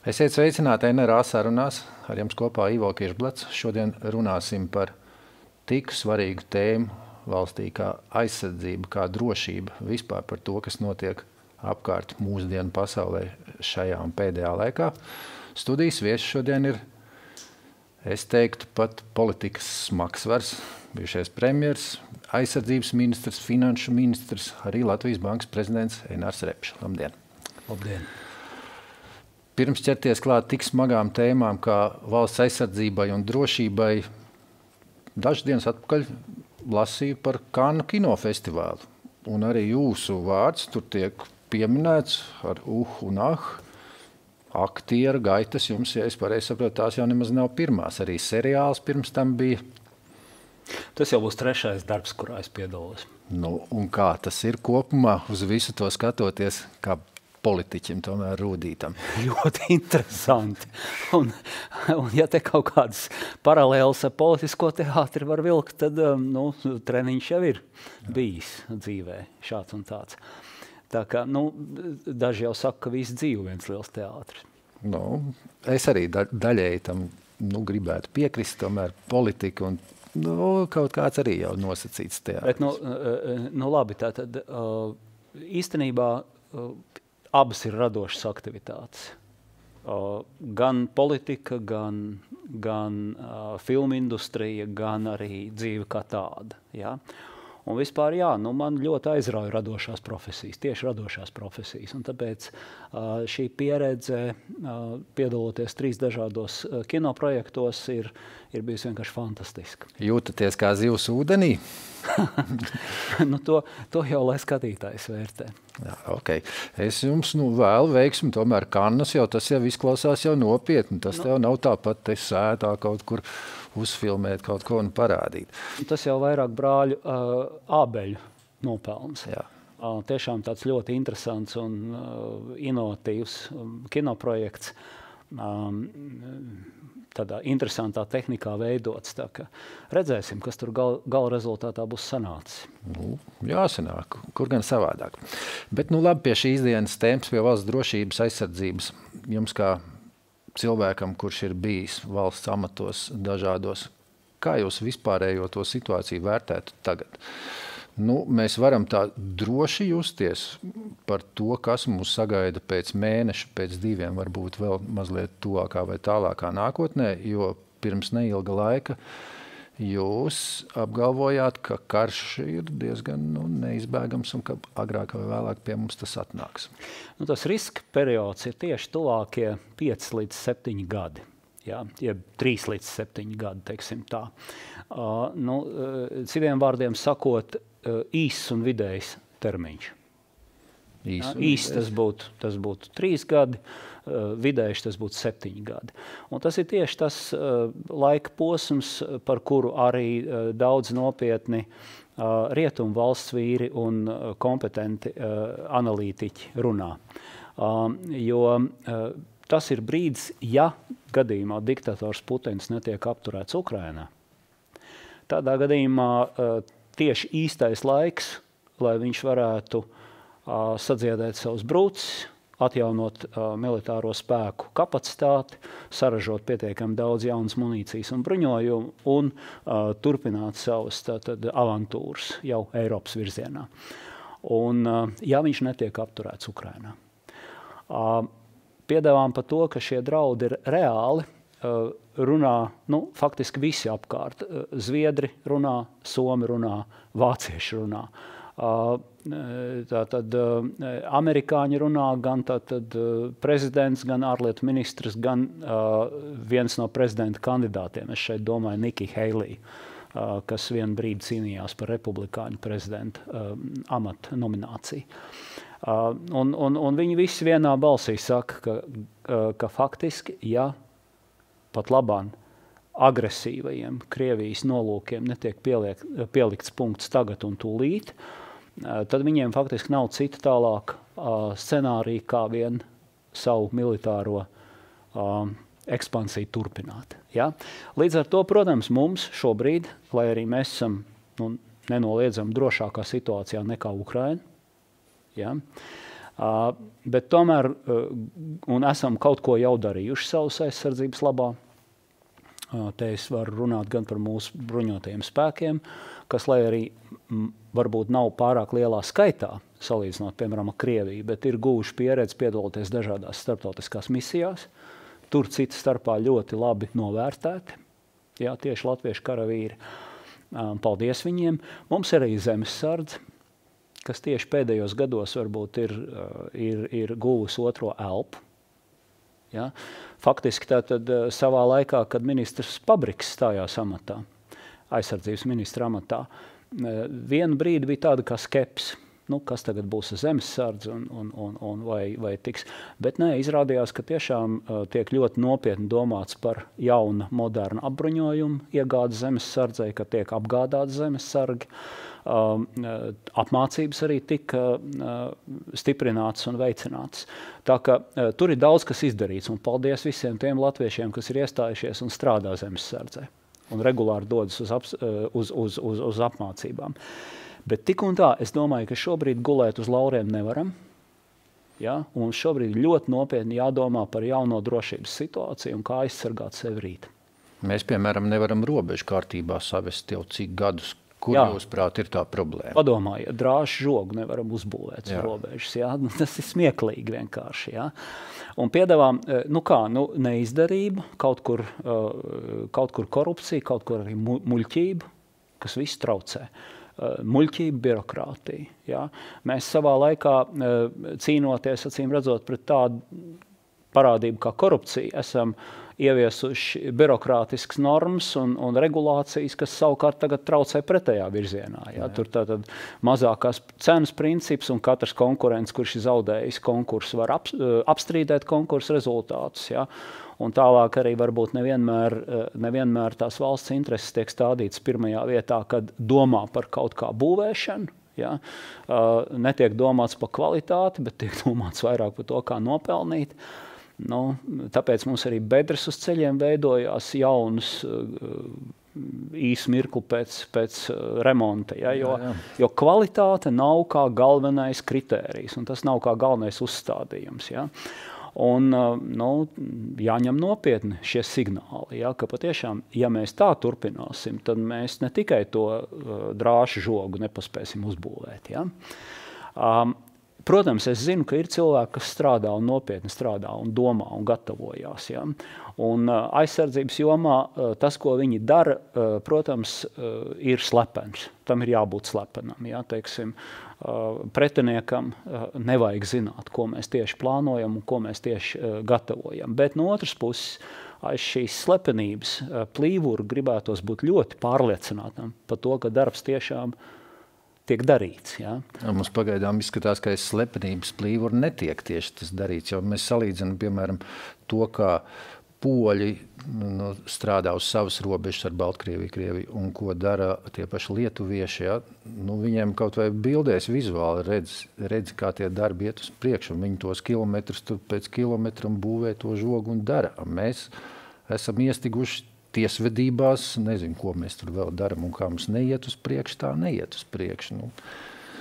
Esiet sveicināti NRA sarunās, ar jums kopā Ivo Kiršblats. Šodien runāsim par tik svarīgu tēmu valstī kā aizsardzība, kā drošība, vispār par to, kas notiek apkārt mūsdienu pasaulē šajā un pēdējā laikā. Studijas viesis šodien ir, es teiktu, pat politikas smagsvars, bijušais premjers, aizsardzības ministrs, finanšu ministrs, arī Latvijas Bankas prezidents Einārs Repšs. Labdien! Labdien! Pirms ķerties klāt tik smagām tēmām kā valsts aizsardzībai un drošībai, dažas dienas atpakaļ lasīju par Kannu kinofestivālu. Un arī jūsu vārds tur tiek pieminēts ar un ah. Aktieru gaitas jums, ja es pareizi saprotu, tās jau nemaz nav pirmās. Arī seriāls pirms tam bija. Tas jau būs trešais darbs, kurā es piedalos. Nu, un kā tas ir kopumā uz visu to skatoties, kā politiķim, tomēr rūdītam? Ļoti interesanti. Un ja te kaut kādas paralēlas ar politisko teātri var vilkt, tad treniņš jau ir bijis dzīvē šāds un tāds. Tā kā, daži jau saka, ka visu dzīvu viens liels teātris. Es arī daļēji tam gribētu piekrist, tomēr politika un kaut kāds arī jau nosacīts teātris. Bet, labi, tātad īstenībā abas ir radošas aktivitātes. Gan politika, gan filmu industrija, gan arī dzīve kā tāda. Ja? Un vispār, man ļoti aizrauja radošās profesijas, tieši radošās profesijas. Un tāpēc šī pieredze, piedaloties 3 dažādos kinoprojektos, ir bijusi vienkārši fantastiska. Jūtaties kā zivs ūdenī? To jau lai skatītājs vērtē. Jā, okay. Es jums vēlu veiksmi, tomēr Kannas jau tas jau izklausās jau nopietni. Tas jau nav tāpat te sētā kaut kur uzfilmēt kaut ko un parādīt. Tas jau vairāk brāļu ābeļu nopelns. Jā. Tiešām tāds ļoti interesants un inovatīvs kinoprojekts. Tādā interesantā tehnikā veidots. Tā ka redzēsim, kas tur gala rezultātā būs sanācis. Jāsanāk, kur gan savādāk. Bet labi, pie šīs dienas tēmas, pie valsts drošības aizsardzības, jums kā cilvēkam, kurš ir bijis valsts amatos dažādos, kā jūs vispārējo to situāciju vērtētu tagad? Mēs varam tā droši justies par to, kas mūs sagaida pēc mēneša, pēc 2, varbūt vēl mazliet tuvākā vai tālākā nākotnē, jo pirms neilga laika jūs apgalvojāt, ka karš ir diezgan neizbēgams un ka agrāk vai vēlāk pie mums tas atnāks. Tas riska periods ir tieši tuvākie 5 līdz 7 gadi. Ja, 3 līdz 7 gadi, teiksim tā. Citiem vārdiem sakot, īss un vidējs termiņš. Īss tas būtu 3 gadi, vidējs tas būtu 7 gadi. Un tas ir tieši tas laika posms, par kuru arī daudz nopietni rietumu valsts vīri un kompetenti analītiķi runā. Jo tas ir brīdis, ja gadījumā diktators Putins netiek apturēts Ukrainā. Tādā gadījumā tieši īstais laiks, lai viņš varētu sadziedēt savus brūces, atjaunot militāro spēku kapacitāti, saražot pietiekami daudz jaunas munīcijas un bruņojumu un turpināt savas avantūras jau Eiropas virzienā. Un ja viņš netiek apturēts Ukrainā. Piedāvām par to, ka šie draudi ir reāli, runā faktiski visi apkārt. Zviedri runā, Somi runā, vācieši runā. Tātad amerikāņi runā, gan prezidents, gan ārlietu ministrs, gan viens no prezidenta kandidātiem. Es šeit domāju Nikki Haley, kas vienu brīdi cīnījās par republikāņu prezidenta amata nomināciju. Un viņi visi vienā balsī saka, ka faktiski, ja pat labāk agresīvajiem Krievijas nolūkiem netiek pielikts punkts tagad un tūlīt, tad viņiem faktiski nav cita tālāk scenārija kā vien savu militāro ekspansiju turpināt. Ja? Līdz ar to, protams, mums šobrīd, lai arī mēs esam nenoliedzami drošākā situācijā nekā Ukraina, ja? Bet tomēr, un esam kaut ko jau darījuši savas aizsardzības labā, te es varu runāt gan par mūsu bruņotajiem spēkiem, kas, lai arī varbūt nav pārāk lielā skaitā, salīdzinot, piemēram, ar Krieviju, bet ir guvuši pieredzi piedaloties dažādās starptautiskās misijās. Tur cita starpā ļoti labi novērtēti, jā, tieši latviešu karavīri. Paldies viņiem. Mums ir arī zemesardze, kas tieši pēdējos gados varbūt ir guvusi otro elpu. Ja? Faktiski tātad savā laikā, kad ministrs Pabriks stājās amatā, aizsardzības ministra amatā, vienu brīdi bija tāda kā skepse. Kas tagad būs zemesardze un vai tiks. Bet nē, izrādījās, ka tiešām tiek ļoti nopietni domāts par jaunu, modernu apbruņojumu iegādi zemesardzei, ka tiek apgādāti zemesargi. Apmācības arī tika stiprinātas un veicinātas. Tā ka tur ir daudz, kas izdarīts. Un paldies visiem tiem latviešiem, kas ir iestājušies un strādā zemesardzei. Un regulāri dodas uz apmācībām. Bet tik un tā, es domāju, ka šobrīd gulēt uz lauriem nevaram. Ja? Un mums šobrīd ļoti nopietni jādomā par jauno drošības situāciju un kā aizsargāt sevi rīt. Mēs, piemēram, nevaram robežu kārtībā savest jau cik gadus, kur jūsuprāt ir tā problēma. Padomājiet, drāšu žogu nevaram uzbūvēt uz robežas. Ja? Tas ir smieklīgi vienkārši. Ja? Un piedāvām, neizdarību, kaut kur korupcija, kaut kur arī muļķību, kas visu traucē. Muļķība, birokrātija. Ja? Mēs savā laikā cīnoties, acīm redzot, pret tādu parādību kā korupcija, esam ieviesuši birokrātiskas normas un regulācijas, kas savukārt tagad traucē pretējā virzienā. Ja? Tur tātad mazākās cenas princips un katrs konkurents, kurš ir zaudējis konkursu, var apstrīdēt konkursu rezultātus. Ja? Un tālāk arī varbūt nevienmēr tās valsts intereses tiek stādītas pirmajā vietā, kad domā par kaut kā būvēšanu. Ja? Netiek domāts par kvalitāti, bet tiek domāts vairāk par to, kā nopelnīt. Tāpēc mums arī bedres uz ceļiem veidojās jaunas īsu mirkli pēc remonta. Ja? Jo kvalitāte nav kā galvenais kritērijs, un tas nav kā galvenais uzstādījums. Ja? Un jāņem nopietni šie signāli, ja, ka patiešām, ja mēs tā turpināsim, tad mēs ne tikai to drāšu žogu nepaspēsim uzbūvēt. Ja. Protams, es zinu, ka ir cilvēki, kas strādā un nopietni strādā un domā un gatavojās. Ja. Un aizsardzības jomā tas, ko viņi dara, protams, ir slepens. Tam ir jābūt slepenam. Ja, teiksim, pretiniekam nevajag zināt, ko mēs tieši plānojam un ko mēs tieši gatavojam. Bet no otras puses, aiz šīs slepenības plīvuru gribētos būt ļoti pārliecinātam par to, ka darbs tiešām tiek darīts. Ja? Mums pagaidām izskatās, ka aiz slepenības plīvuru netiek tieši tas darīts, jo mēs salīdzinām, piemēram, to, kā poļi strādā uz savas robežas ar Baltkrieviju, Krieviju, un ko dara tie paši lietuvieši. Ja? Viņiem kaut vai bildēs vizuāli redz, kā tie darbi iet uz priekšu, un viņi tos kilometrus pēc kilometram būvē to žogu un dara. Mēs esam iestiguši tiesvedībās, nezinu, ko mēs tur vēl daram un kā mums neiet uz priekšu, tā neiet uz priekšu.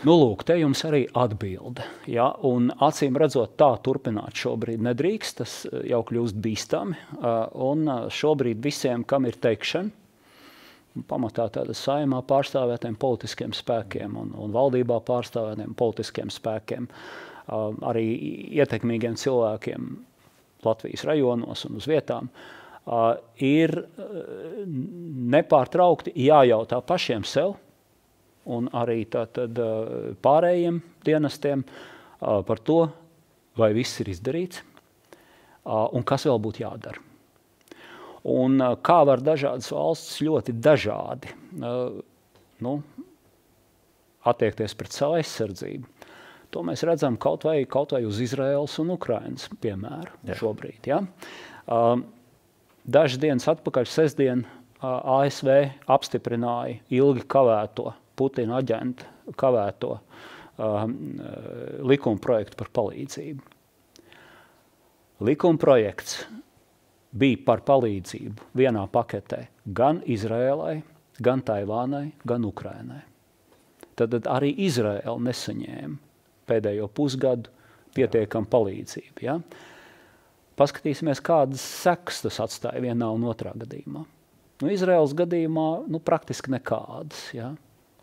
Lūk, te jums arī atbilde. Ja? Un acīm redzot, tā turpināt šobrīd nedrīkst, tas jau kļūst bīstami. Un šobrīd visiem, kam ir teikšana, pamatā tāda saimā pārstāvētiem politiskiem spēkiem un valdībā pārstāvētiem politiskiem spēkiem, arī ietekmīgiem cilvēkiem Latvijas rajonos un uz vietām, ir nepārtraukti jājautā pašiem sev un arī tātad pārējiem dienestiem par to, vai viss ir izdarīts un kas vēl būtu jādara. Un kā var dažādas valstis ļoti dažādi attiekties pret savu aizsardzību. To mēs redzam kaut vai uz Izraēlas un Ukrainas piemēru šobrīd. Ja? Dažas dienas atpakaļ, sestdien, ASV apstiprināja ilgi kavēto Putina aģentu kavēto likuma projektu par palīdzību. Likuma projekts bija par palīdzību vienā paketē gan Izraēlai, gan Taivānai, gan Ukrainai. Tad arī Izraēla nesaņēma pēdējo pusgadu pietiekam palīdzību. Ja? Paskatīsimies, kādas sekas tas atstāja vienā un otrā gadījumā. Izraēlas gadījumā praktiski nekādas. Ja?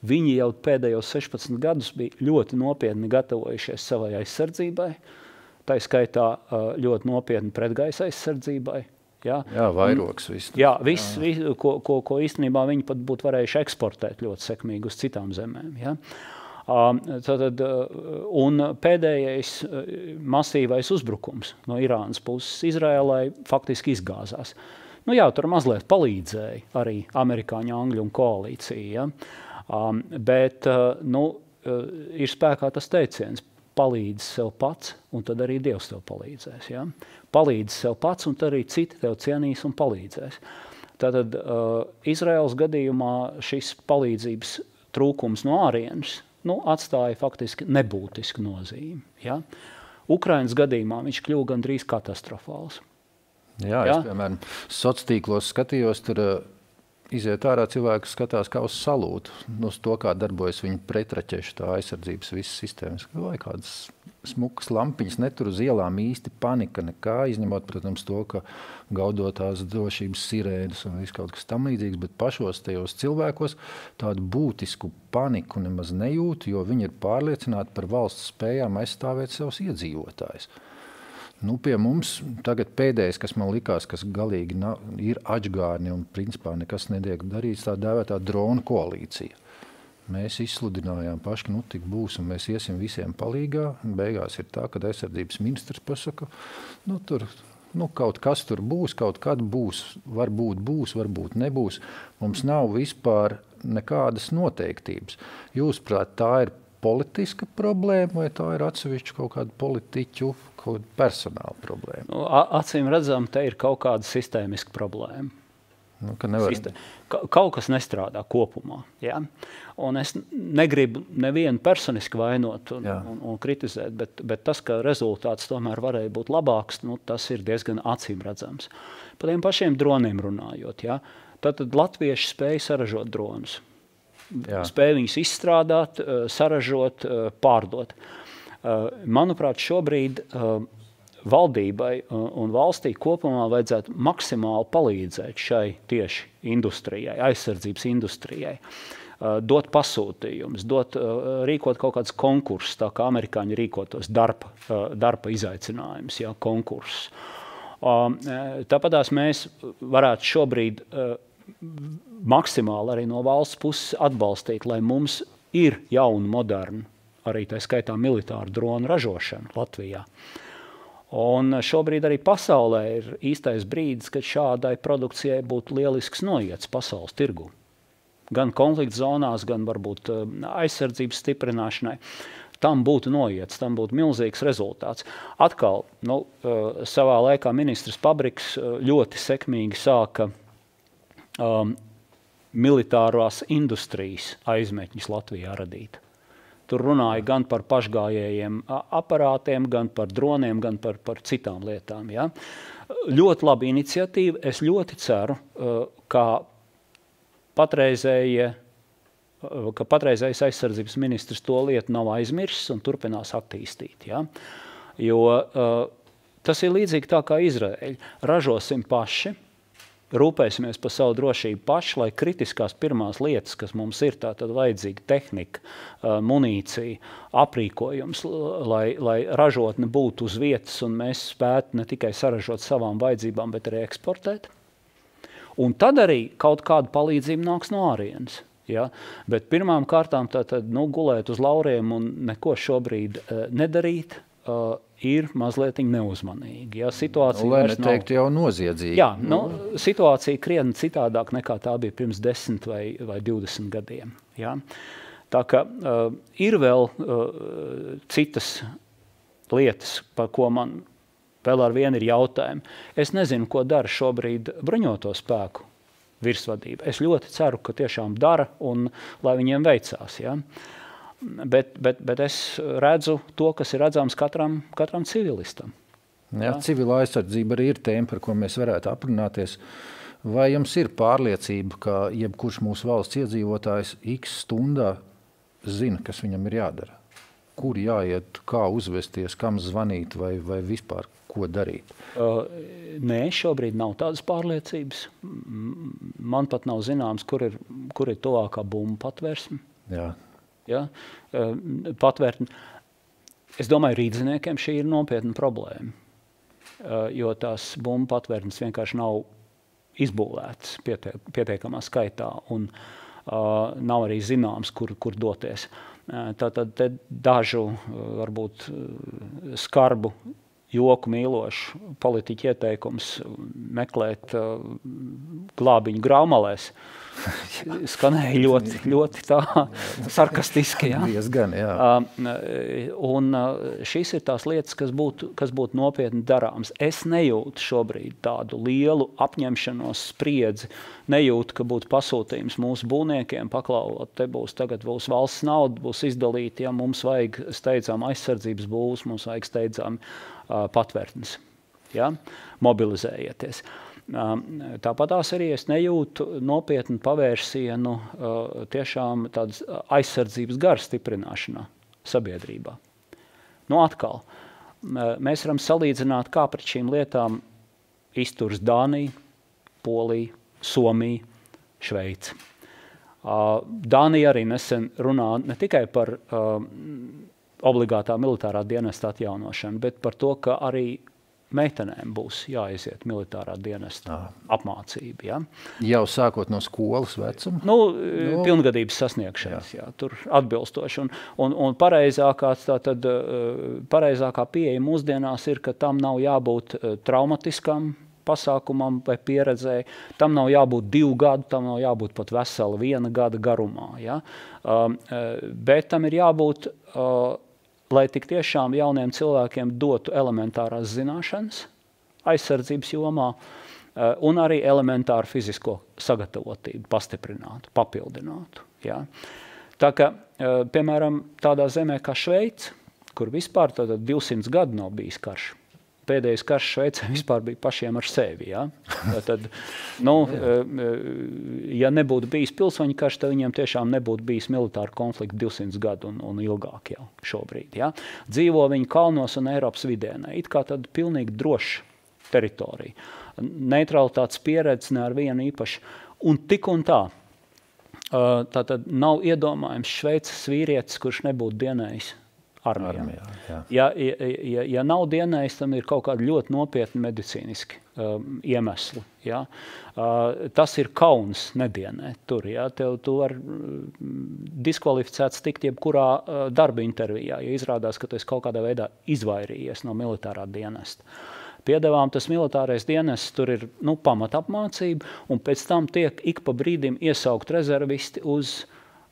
Viņi jau pēdējos 16 gadus bija ļoti nopietni gatavojušies savai aizsardzībai, tā skaitā ļoti nopietni pretgaisa aizsardzībai. Ja? Jā, vairogs viss. Jā, viss, ko īstenībā viņi pat būtu varējuši eksportēt ļoti sekmīgi uz citām zemēm. Ja? Un pēdējais masīvais uzbrukums no Irānas puses Izraēlai faktiski izgāzās. Tur mazliet palīdzēja arī amerikāņu, angļu un koalīcija. Ja? Bet ir spēkā tas teiciens, palīdzi sev pats, un tad arī Dievs tev palīdzēs. Ja? Palīdzi sev pats, un tad arī citi tev cienīs un palīdzēs. Tātad Izraēlas gadījumā šis palīdzības trūkums no ārienes atstāja faktiski nebūtisku nozīmi. Ja? Ukrainas gadījumā viņš kļuva gandrīz katastrofāls. Jā, es, piemēram, sociālos skatījos, tur iziet ārā cilvēki skatās kā uz salūtu, uz to, kā darbojas viņa pretraķešu tā aizsardzības visas sistēmas. Vai kādas smukas lampiņas netur uz ielām īsti panika nekā, izņemot, protams, to, ka gaudotās drošības sirēnas un viss kaut kas tam līdzīgs, bet pašos tajos cilvēkos tādu būtisku paniku nemaz nejūt, jo viņi ir pārliecināti par valsts spējām aizstāvēt savus iedzīvotājus. Pie mums tagad pēdējais, kas man likās, kas galīgi ir atžgārni un principā nekas netiek darīts, tā dēvētā drona koalīcija. Mēs izsludinājām paši, ka tik būs un mēs iesim visiem palīgā. Beigās ir tā, ka aizsardzības ministrs pasaka, kaut kas tur būs, kaut kad būs, varbūt nebūs. Mums nav vispār nekādas noteiktības. Jūsuprāt, tā ir politiska problēma vai tā ir atsevišķa kaut kāda politiķu personāla problēma? Acīm redzam, te ir kaut kāda sistēmiska problēma. Kaut kas nestrādā kopumā. Ja? Un es negribu nevienu personiski vainot un kritizēt, bet tas, ka rezultāts tomēr varēja būt labāks, tas ir diezgan acīm redzams. Par tiem pašiem droniem runājot. Ja? Tad latvieši spēja saražot dronus. Spēja viņus izstrādāt, saražot, pārdot. Manuprāt, šobrīd valdībai un valstī kopumā vajadzētu maksimāli palīdzēt šai tieši industrijai, aizsardzības industrijai, dot pasūtījumus, rīkot kaut kādus konkursus, tā kā amerikāņi rīkotos darba izaicinājumus, konkursus. Tāpatās mēs varētu šobrīd maksimāli arī no valsts puses atbalstīt, lai mums ir jauna, moderna, arī tā skaitā militāru dronu ražošana Latvijā. Un šobrīd arī pasaulē ir īstais brīdis, kad šādai produkcijai būtu lielisks noiets pasaules tirgu. Gan konflikta zonās, gan varbūt aizsardzības stiprināšanai. Tam būtu noiets, tam būtu milzīgs rezultāts. Atkal, savā laikā ministrs Pabriks ļoti sekmīgi sāka militārās industrijas aizmetņus Latvijā radīt. Tur runāja gan par pašgājējiem aparātiem, gan par droniem, gan par citām lietām. Ja? Ļoti laba iniciatīva. Es ļoti ceru, ka patreizējais aizsardzības ministrs to lietu nav aizmirsis un turpinās attīstīt. Ja? Jo tas ir līdzīgi tā kā Izraēļi. Ražosim paši, rūpēsimies par savu drošību paši, lai kritiskās pirmās lietas, kas mums ir, tātad vajadzīga tehnika, munīcija, aprīkojums, lai ražotne būtu uz vietas un mēs spētu ne tikai saražot savām vajadzībām, bet arī eksportēt. Un tad arī kaut kāda palīdzība nāks no ārienes. Ja? Bet pirmām kārtām gulēt uz lauriem un neko šobrīd nedarīt, ir mazliet neuzmanīgi. Ja? Situācija lai neteikt jau noziedzīgi. Jā, situācija krietni citādāk nekā tā bija pirms 10 vai 20 gadiem. Ja? Tā ka ir vēl citas lietas, par ko man vēl ar vienu ir jautājumi. Es nezinu, ko dara šobrīd bruņoto spēku virsvadība. Es ļoti ceru, ka tiešām dara un lai viņiem veicās. Ja? Bet es redzu to, kas ir redzams katram civilistam. Jā, civila aizsardzība arī ir tēma, par ko mēs varētu aprunāties. Vai jums ir pārliecība, ka jebkurš mūsu valsts iedzīvotājs x stundā zina, kas viņam ir jādara? Kur jāiet, kā uzvesties, kam zvanīt vai vispār ko darīt? Nē, šobrīd nav tādas pārliecības. Man pat nav zināms, kur ir tuvākā bumbu patvērsme. Jā. Ja? Patvērtni. Es domāju, rīdziniekiem šī ir nopietna problēma, jo tās bumbu patvērtnes vienkārši nav izbūvētas pietiekamā skaitā un nav arī zināms, kur doties. Tātad te dažu, varbūt skarbu, joku mīlošu politiķu ieteikums meklēt glābiņu graumalēs. Skanēja ļoti tā sarkastiski. Ja? Diezgan, jā. Un šīs ir tās lietas, kas būtu nopietni darāms. Es nejūtu šobrīd tādu lielu apņemšanos spriedzi, nejūtu, ka būtu pasūtījums mūsu būvniekiem, paklauvot, tagad būs valsts nauda, būs izdalīta, ja mums vajag steidzām aizsardzības būvus, mums vajag steidzām patvērtnes. Ja? Mobilizējieties. Tāpatās arī es nejūtu nopietnu pavērsienu tiešām tādas aizsardzības gara stiprināšanā sabiedrībā. Atkal, mēs varam salīdzināt, kā pret šīm lietām izturs Dānija, Polija, Somija, Šveice. Dānija arī nesen runā ne tikai par obligātā militārā dienesta atjaunošanu, bet par to, ka arī meitenēm būs jāiziet militārā dienesta apmācība. Ja? Jau sākot no skolas vecuma? Pilngadības sasniegšanas, jā, tur atbilstoši. Un pareizākā pieeja mūsdienās ir, ka tam nav jābūt traumatiskam pasākumam vai pieredzēji, tam nav jābūt 2 gadu, tam nav jābūt pat vesela 1 gada garumā. Ja? Bet tam ir jābūt lai tik tiešām jauniem cilvēkiem dotu elementārās zināšanas aizsardzības jomā un arī elementāru fizisko sagatavotību pastiprinātu, papildinātu. Ja? Tā kā, piemēram, tādā zemē kā Šveice, kur vispār 200 gadu nav bijis karš. Pēdējais karš Šveicē vispār bija pašiem ar sevi. Ja? Tad, ja nebūtu bijis pilsoņu karš, tad viņiem tiešām nebūtu bijis militāru konfliktu 200 gadu un ilgāk jau šobrīd. Ja? Dzīvo viņi kalnos un Eiropas vidienē. It kā tad pilnīgi droša teritorija. Neutralitātes pieredze ne ar vienu īpaši. Un tik un tā. Tātad nav iedomājams Šveices vīrietis, kurš nebūtu dienējis armijā. Ja nav dienējis, tam ir kaut kādi ļoti nopietni medicīniski iemesli. Ja? Tas ir kauns nedienēt tur. Ja? Tu var diskvalificēts tikt jebkurā darba intervijā, ja izrādās, ka tu esi kaut kādā veidā izvairījies no militārā dienesta. Piedevām tas militārais dienests, tur ir pamatapmācība, un pēc tam tiek ik pa brīdim iesaukt rezervisti uz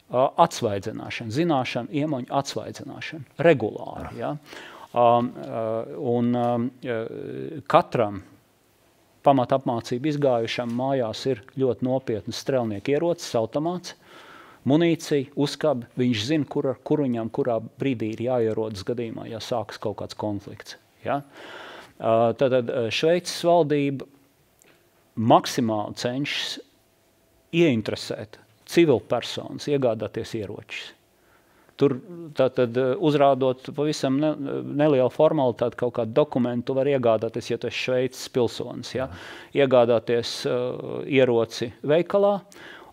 atsvaidzināšanu, zināšanu, iemoņu atsvaidzināšanu, regulāri. Ja? Katram pamatapmācību izgājušam mājās ir ļoti nopietnas strelnieku ierocis, automāts, munīcija, uzkabi, viņš zina, kur viņam kurā brīdī ir jāierodas gadījumā, ja sākas kaut kāds konflikts. Ja? Tad Šveices valdība maksimāli cenšas ieinteresēt civilpersonas, iegādāties ieročus. Tur tātad uzrādot pavisam nelielu formalitāti, kaut kādu dokumentu var iegādāties, ja tu esi Šveices pilsonis. Ja? Iegādāties ieroci veikalā,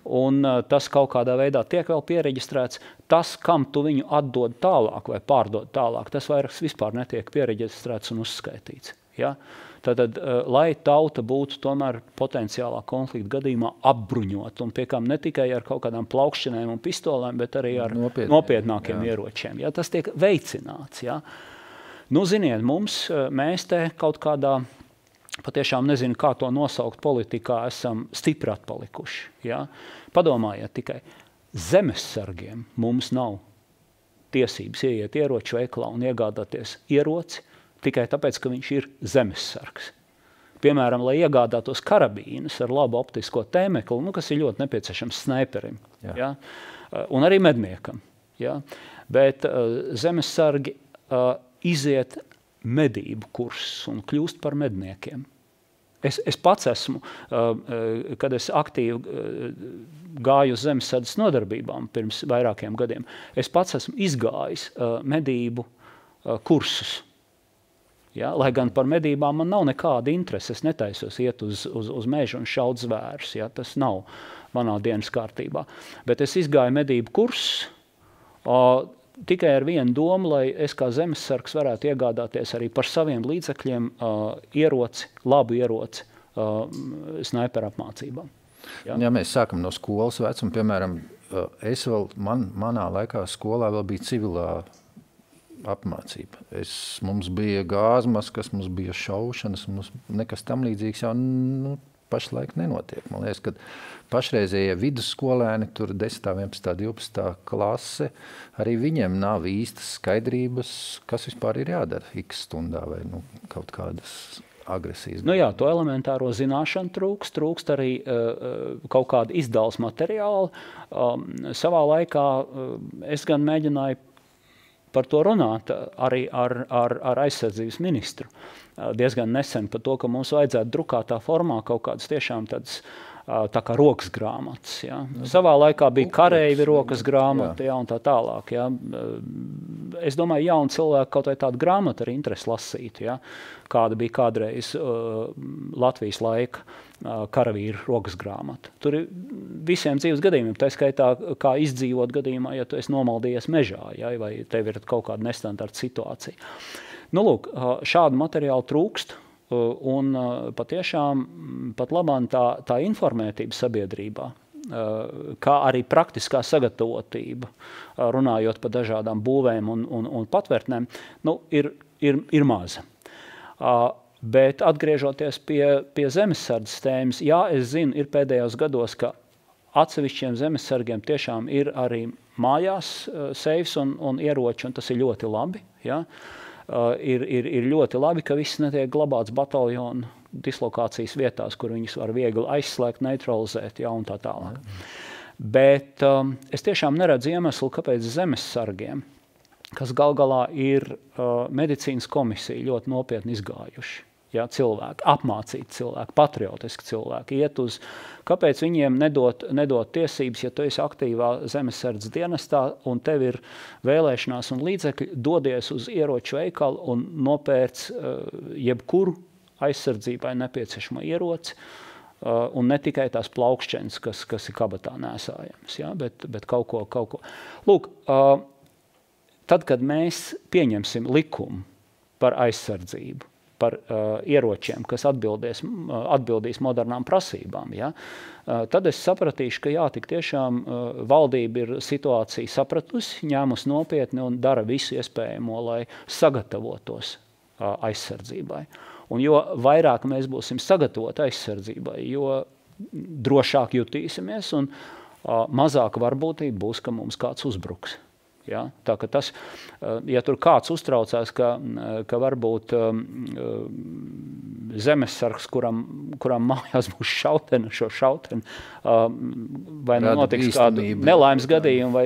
un tas kaut kādā veidā tiek vēl piereģistrēts. Tas, kam tu viņu atdod tālāk vai pārdod tālāk, tas vairs vispār netiek piereģistrēts un uzskaitīts. Ja? Tātad, lai tauta būtu tomēr potenciālā konflikta gadījumā apbruņot, un pie kam ne tikai ar kaut kādām plaukšķinēm un pistolēm, bet arī ar nopietnākiem ieročiem. Ja? Tas tiek veicināts. Ja? Ziniet, mēs te kaut kādā, patiešām nezinu, kā to nosaukt politikā, esam stipri atpalikuši. Ja? Padomājiet tikai, zemessargiem mums nav tiesības ieiet ieroču veikalā un iegādāties ieroci, tikai tāpēc, ka viņš ir zemessargs. Piemēram, lai iegādātos karabīnus ar labu optisko tēmekli, kas ir ļoti nepieciešams snaiperim, ja? Un arī medniekam. Ja? Bet zemessargi iziet medību kursus un kļūst par medniekiem. Es pats esmu, kad es aktīvi gāju uz zemesardzes nodarbībām pirms vairākiem gadiem, es pats esmu izgājis medību kursus. Ja? Lai gan par medībām man nav nekāda interese, es netaisos iet uz mežu un šaut zvērus. Ja? Tas nav manā dienas kārtībā. Bet es izgāju medību kursus, tikai ar vienu domu, lai es kā zemesargs varētu iegādāties arī par saviem līdzekļiem labu ieroci snaiperu apmācībām. Ja? Ja mēs sākam no skolas vecuma, piemēram, manā laikā skolā vēl bija civilā apmācība. Mums bija gāzmaskas, mums bija šaušanas, mums nekas tam līdzīgs jau pašlaik nenotiek. Man liekas, ka pašreizējie vidusskolēni, tur 10., 11., 12. klase, arī viņiem nav īstas skaidrības, kas vispār ir jādara X stundā vai kaut kādas agresijas. Jā, to elementāro zināšanu trūkst arī kaut kāda izdales materiāla. Savā laikā es gan mēģināju par to runāt arī ar aizsardzības ministru. Diezgan nesen par to, ka mums vajadzētu drukātā formā kaut kādas tiešām tādas tā kā rokas grāmatas. Ja. Savā laikā bija kareivi rokas grāmata, ja, un tā tālāk. Ja. Es domāju, jauni cilvēki kaut vai tādu grāmatu ar interesi lasīt, ja, kāda bija kādreiz Latvijas laika karavīru rokas grāmata. Tur ir visiem dzīves gadījumiem, tā skaitā, kā izdzīvot gadījumā, ja tu esi nomaldījies mežā, ja, vai tev ir kaut kāda nestandarta situācija. Lūk, šādu materiālu trūkst, un patiešām pat labāk tā informētība sabiedrībā, kā arī praktiskā sagatavotība, runājot par dažādām būvēm un patvērtnēm, ir maza. Bet atgriežoties pie zemesardzes tēmas, jā, es zinu, ir pēdējos gados, ka atsevišķiem zemesargiem tiešām ir arī mājās seifs un ieroči, un tas ir ļoti labi, ja. Ir ļoti labi, ka viss netiek glabāts bataljonu dislokācijas vietās, kur viņus var viegli aizslēgt, neutralizēt, ja, un tā tālāk. Bet es tiešām neredzu iemeslu, kāpēc zemesargiem, kas galā ir medicīnas komisija ļoti nopietni izgājuši, ja, cilvēki, apmācīti cilvēki, patriotiski cilvēki, iet uz, kāpēc viņiem nedot tiesības, ja tu esi aktīvā zemesardzes dienestā un tev ir vēlēšanās un līdzekļi, dodies uz ieroču veikalu un nopērc jebkuru aizsardzībai nepieciešamo ieroci, un ne tikai tās plaukšķenes, kas ir kabatā nēsājams, ja, bet kaut ko. Lūk, tad, kad mēs pieņemsim likumu par aizsardzību, par ieročiem, kas atbildīs modernām prasībām, ja, tad es sapratīšu, ka jā, tik tiešām valdība ir situāciju sapratusi, ņēmusi nopietni un dara visu iespējamo, lai sagatavotos aizsardzībai. Un jo vairāk mēs būsim sagatavoti aizsardzībai, jo drošāk jutīsimies un mazāk varbūtība būs, ka mums kāds uzbruks. Ja? Tā, ka tas, ja tur kāds uztraucās, ka varbūt zemesargs, kuram mājās būs šo šauteni, vai notiks kādu nelaimes gadījumu,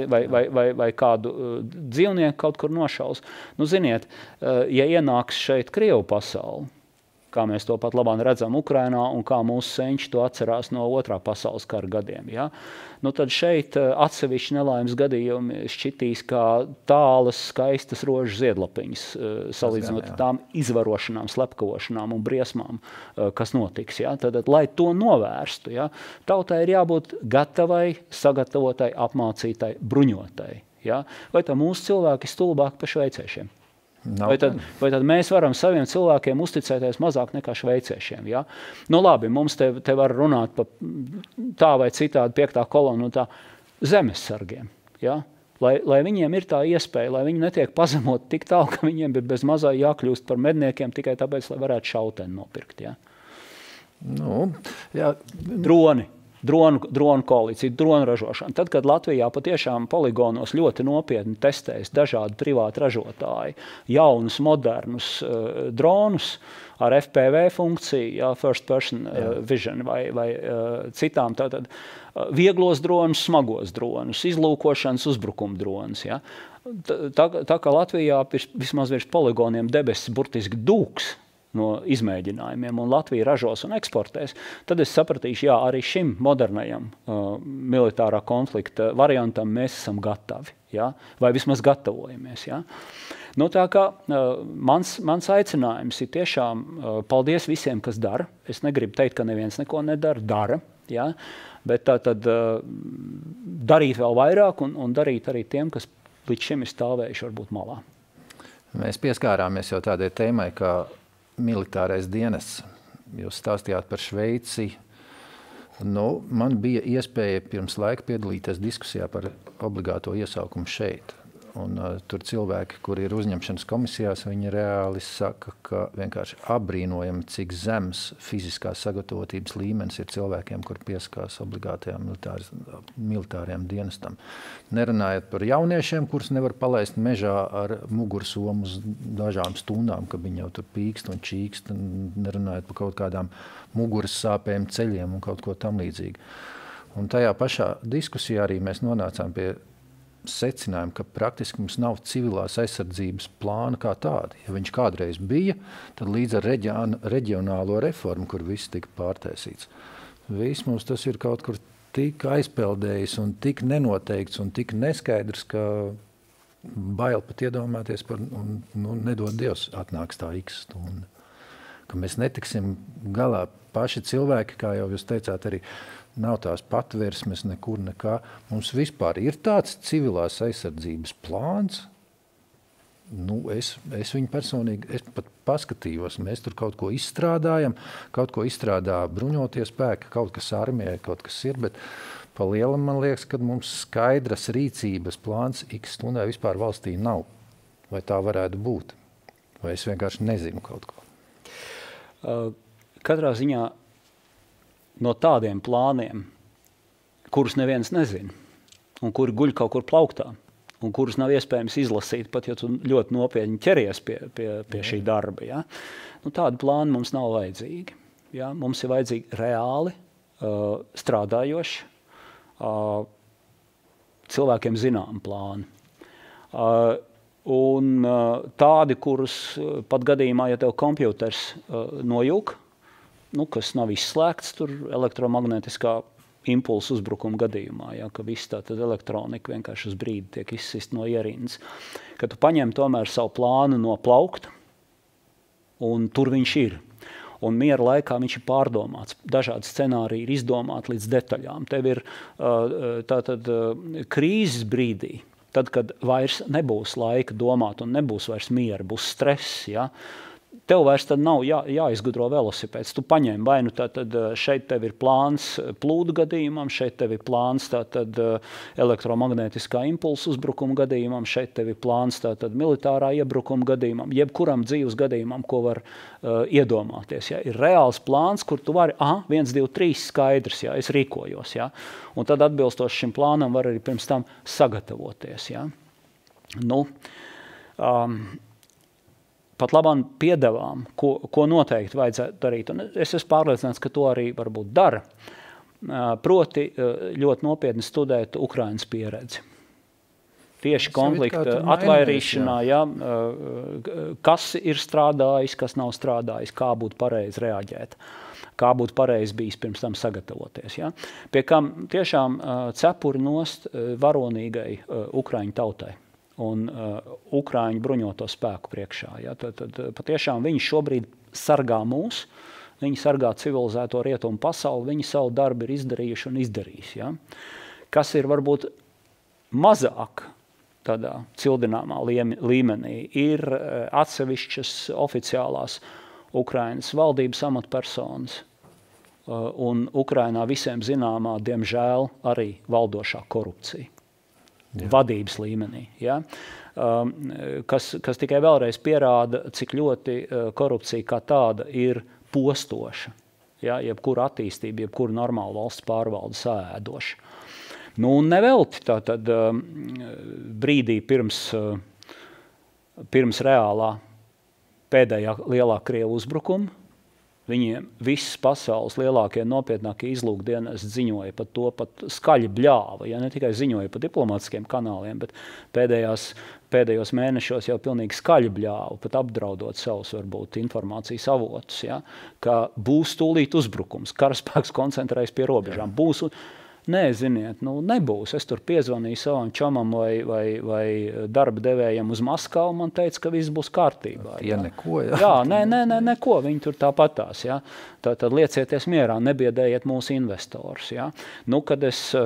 vai kādu dzīvnieku kaut kur nošaus. Ziniet, ja ienāks šeit Krievu pasauli, kā mēs to pat labāk redzam Ukrainā un kā mūsu senči to atcerās no 2. pasaules kara gadiem. Ja? Tad šeit atsevišķi nelaimes gadījumi šķitīs kā tālas, skaistas rožu ziedlapiņas, salīdzinot tām izvarošanām, slepkavošanām un briesmām, kas notiks. Ja? Tad, lai to novērstu, ja? Tautai ir jābūt gatavai, sagatavotai, apmācītai, bruņotai. Ja? Vai tā mūsu cilvēki stulbāk par šveiciešiem? Vai tad mēs varam saviem cilvēkiem uzticēties mazāk nekā šveiciešiem? Ja? Labi, mums te var runāt par tā vai citādi 5. kolonu un tā zemesargiem. Ja? Lai viņiem ir tā iespēja, lai viņi netiek pazemot tik tālu, ka viņiem ir bez mazā jākļūst par medniekiem tikai tāpēc, lai varētu šauteni nopirkt. Ja? Jā. Droni. dronu koalīciju, dronu ražošanu. Tad, kad Latvijā patiešām poligonos ļoti nopietni testēs dažādi privāti ražotāji, jaunus, modernus dronus ar FPV funkciju, first person vision vai citām, tātad vieglos dronus, smagos dronus, izlūkošanas uzbrukuma dronus. Ja. Tā kā Latvijā vismaz virs poligoniem debesis burtiski dūks no izmēģinājumiem, un Latvija ražos un eksportēs, tad es sapratīšu, jā, arī šim modernajam militārā konflikta variantam mēs esam gatavi, ja? Vai vismaz gatavojamies. Ja? Nu, tā kā mans aicinājums ir tiešām paldies visiem, kas dara. Es negribu teikt, ka neviens neko dara, ja? Bet tā tad darīt vēl vairāk un darīt arī tiem, kas līdz šim ir stāvējuši varbūt malā. Mēs pieskārāmies jau tādai tēmai, kā militārais dienests. Jūs stāstījāt par Šveici. Nu, man bija iespēja pirms laika piedalīties diskusijā par obligāto iesaukumu šeit. Un, tur cilvēki, kuri ir uzņemšanas komisijās, viņi reāli saka, ka vienkārši apbrīnojami, cik zems fiziskās sagatavotības līmenis ir cilvēkiem, kur pieskās obligātajām militārajām dienestam. Nerunājot par jauniešiem, kurus nevar palaist mežā ar mugursomu uz dažām stundām, ka viņi jau tur pīkst un čīkst, nerunājot par kaut kādām muguras sāpēm, ceļiem un kaut ko tam līdzīgi. Un tajā pašā diskusijā arī mēs nonācām pie secinājumu, ka praktiski mums nav civilās aizsardzības plāna kā tāda. Ja viņš kādreiz bija, tad līdz ar reģionālo reformu, kur viss tika pārtaisīts. Viss mums tas ir kaut kur tik aizpeldējis un tik nenoteikts un tik neskaidrs, ka bail pat iedomāties par, un nedod Dievs, atnāks tā X stunda. Ka mēs netiksim galā paši cilvēki, kā jau jūs teicāt, arī nav tās patversmes nekur nekā. Mums vispār ir tāds civilās aizsardzības plāns. Nu, es viņu personīgi pat paskatījos. Mēs tur kaut ko izstrādājam, kaut ko izstrādā bruņotie spēki, kaut kas armijai, kaut kas ir, bet pa lielam man liekas, ka mums skaidras rīcības plāns X stundai vispār valstī nav. Vai tā varētu būt? Vai es vienkārši nezinu kaut ko? Katrā ziņā no tādiem plāniem, kurus neviens nezina, un kuri guļ kaut kur plauktā, un kurus nav iespējams izlasīt, pat ja tu ļoti nopietni ķeries pie šī darba. Ja? Nu, tādi plāni mums nav vajadzīgi. Ja? Mums ir vajadzīgi reāli, strādājoši, cilvēkiem zinām plāni. Un tādi, kurus pat gadījumā, ja tev kompjuters nojūk, kas nav izslēgts tur elektromagnētiskā impulsu uzbrukuma gadījumā, ja, ka viss tā tad elektronika vienkārši uz brīdi tiek izsist no ierindas. Kad tu paņem tomēr savu plānu no plaukta, un tur viņš ir. Un miera laikā viņš ir pārdomāts. Dažādi scenāriji ir izdomāti līdz detaļām. Tev ir tātad krīzes brīdī, tad, kad vairs nebūs laika domāt un nebūs vairs miera, būs stress, ja, tev vairs tad nav jāizgudro velosipēds. Tu paņem vai nu tātad šeit tev ir plāns plūdu gadījumam, šeit tev ir plāns tātad elektromagnētiskā impulsu uzbrukuma gadījumam, šeit tev ir plāns tātad militārā iebrukuma gadījumam, jebkuram dzīves gadījumam, ko var iedomāties. Ja? Ir reāls plāns, kur tu vari, 1, 2, 3 skaidrs, ja? Es rīkojos. Ja? Un tad atbilstoši šim plānam var arī pirms tam sagatavoties. Ja? Nu, pat labāk piedevām, ko noteikti vajadzētu darīt. Un es esmu pārliecināts, ka to arī varbūt dara. Proti ļoti nopietni studēt Ukrainas pieredzi. Tieši konflikta atvairīšanā, ja, kas ir strādājis, kas nav strādājis, kā būtu pareizi reaģēt, kā būtu pareizi bijis pirms tam sagatavoties. Ja. Pie kam tiešām cepuri nost varonīgai Ukraiņu tautai un Ukraiņu bruņoto spēku priekšā. Ja? Tad patiešām viņi šobrīd sargā mūs, viņi sargā civilizēto rietumu pasauli, viņi savu darbu ir izdarījuši un izdarījis. Ja? Kas ir varbūt mazāk tādā cildināmā līmenī, ir atsevišķas oficiālās Ukrainas valdības amatpersonas un Ukrainā visiem zināmā, diemžēl, arī valdošā korupcija. Vadības līmenī. Ja? Kas tikai vēlreiz pierāda, cik ļoti korupcija kā tāda ir postoša Ja, jebkura attīstība, jebkura normāla valsts pārvalde saēdoša. Nu, un nevelti tātad brīdī pirms reālā pēdējā lielā Krievu uzbrukuma, viņiem visas pasaules lielākie, nopietnākie izlūkdienesti ziņoja par to, pat skaļi bļāva, ja ne tikai ziņoja par diplomātiskiem kanāliem, bet pēdējos mēnešos jau pilnīgi skaļi bļāva, pat apdraudot savus, varbūt, informācijas avotus, ja, ka būs tūlīt uzbrukums, karaspēks koncentrējas pie robežām, būs. Nē, ziniet, nebūs. Es tur piezvanīju savam čomam vai darba devējam uz Maskavu, man teica, ka viss būs kārtībā. Ja neko, jā. Jā, neko, viņi tur tāpatās, jā. Tad liecieties mierā, nebiedējiet mūsu investorus, jā. Nu, kad es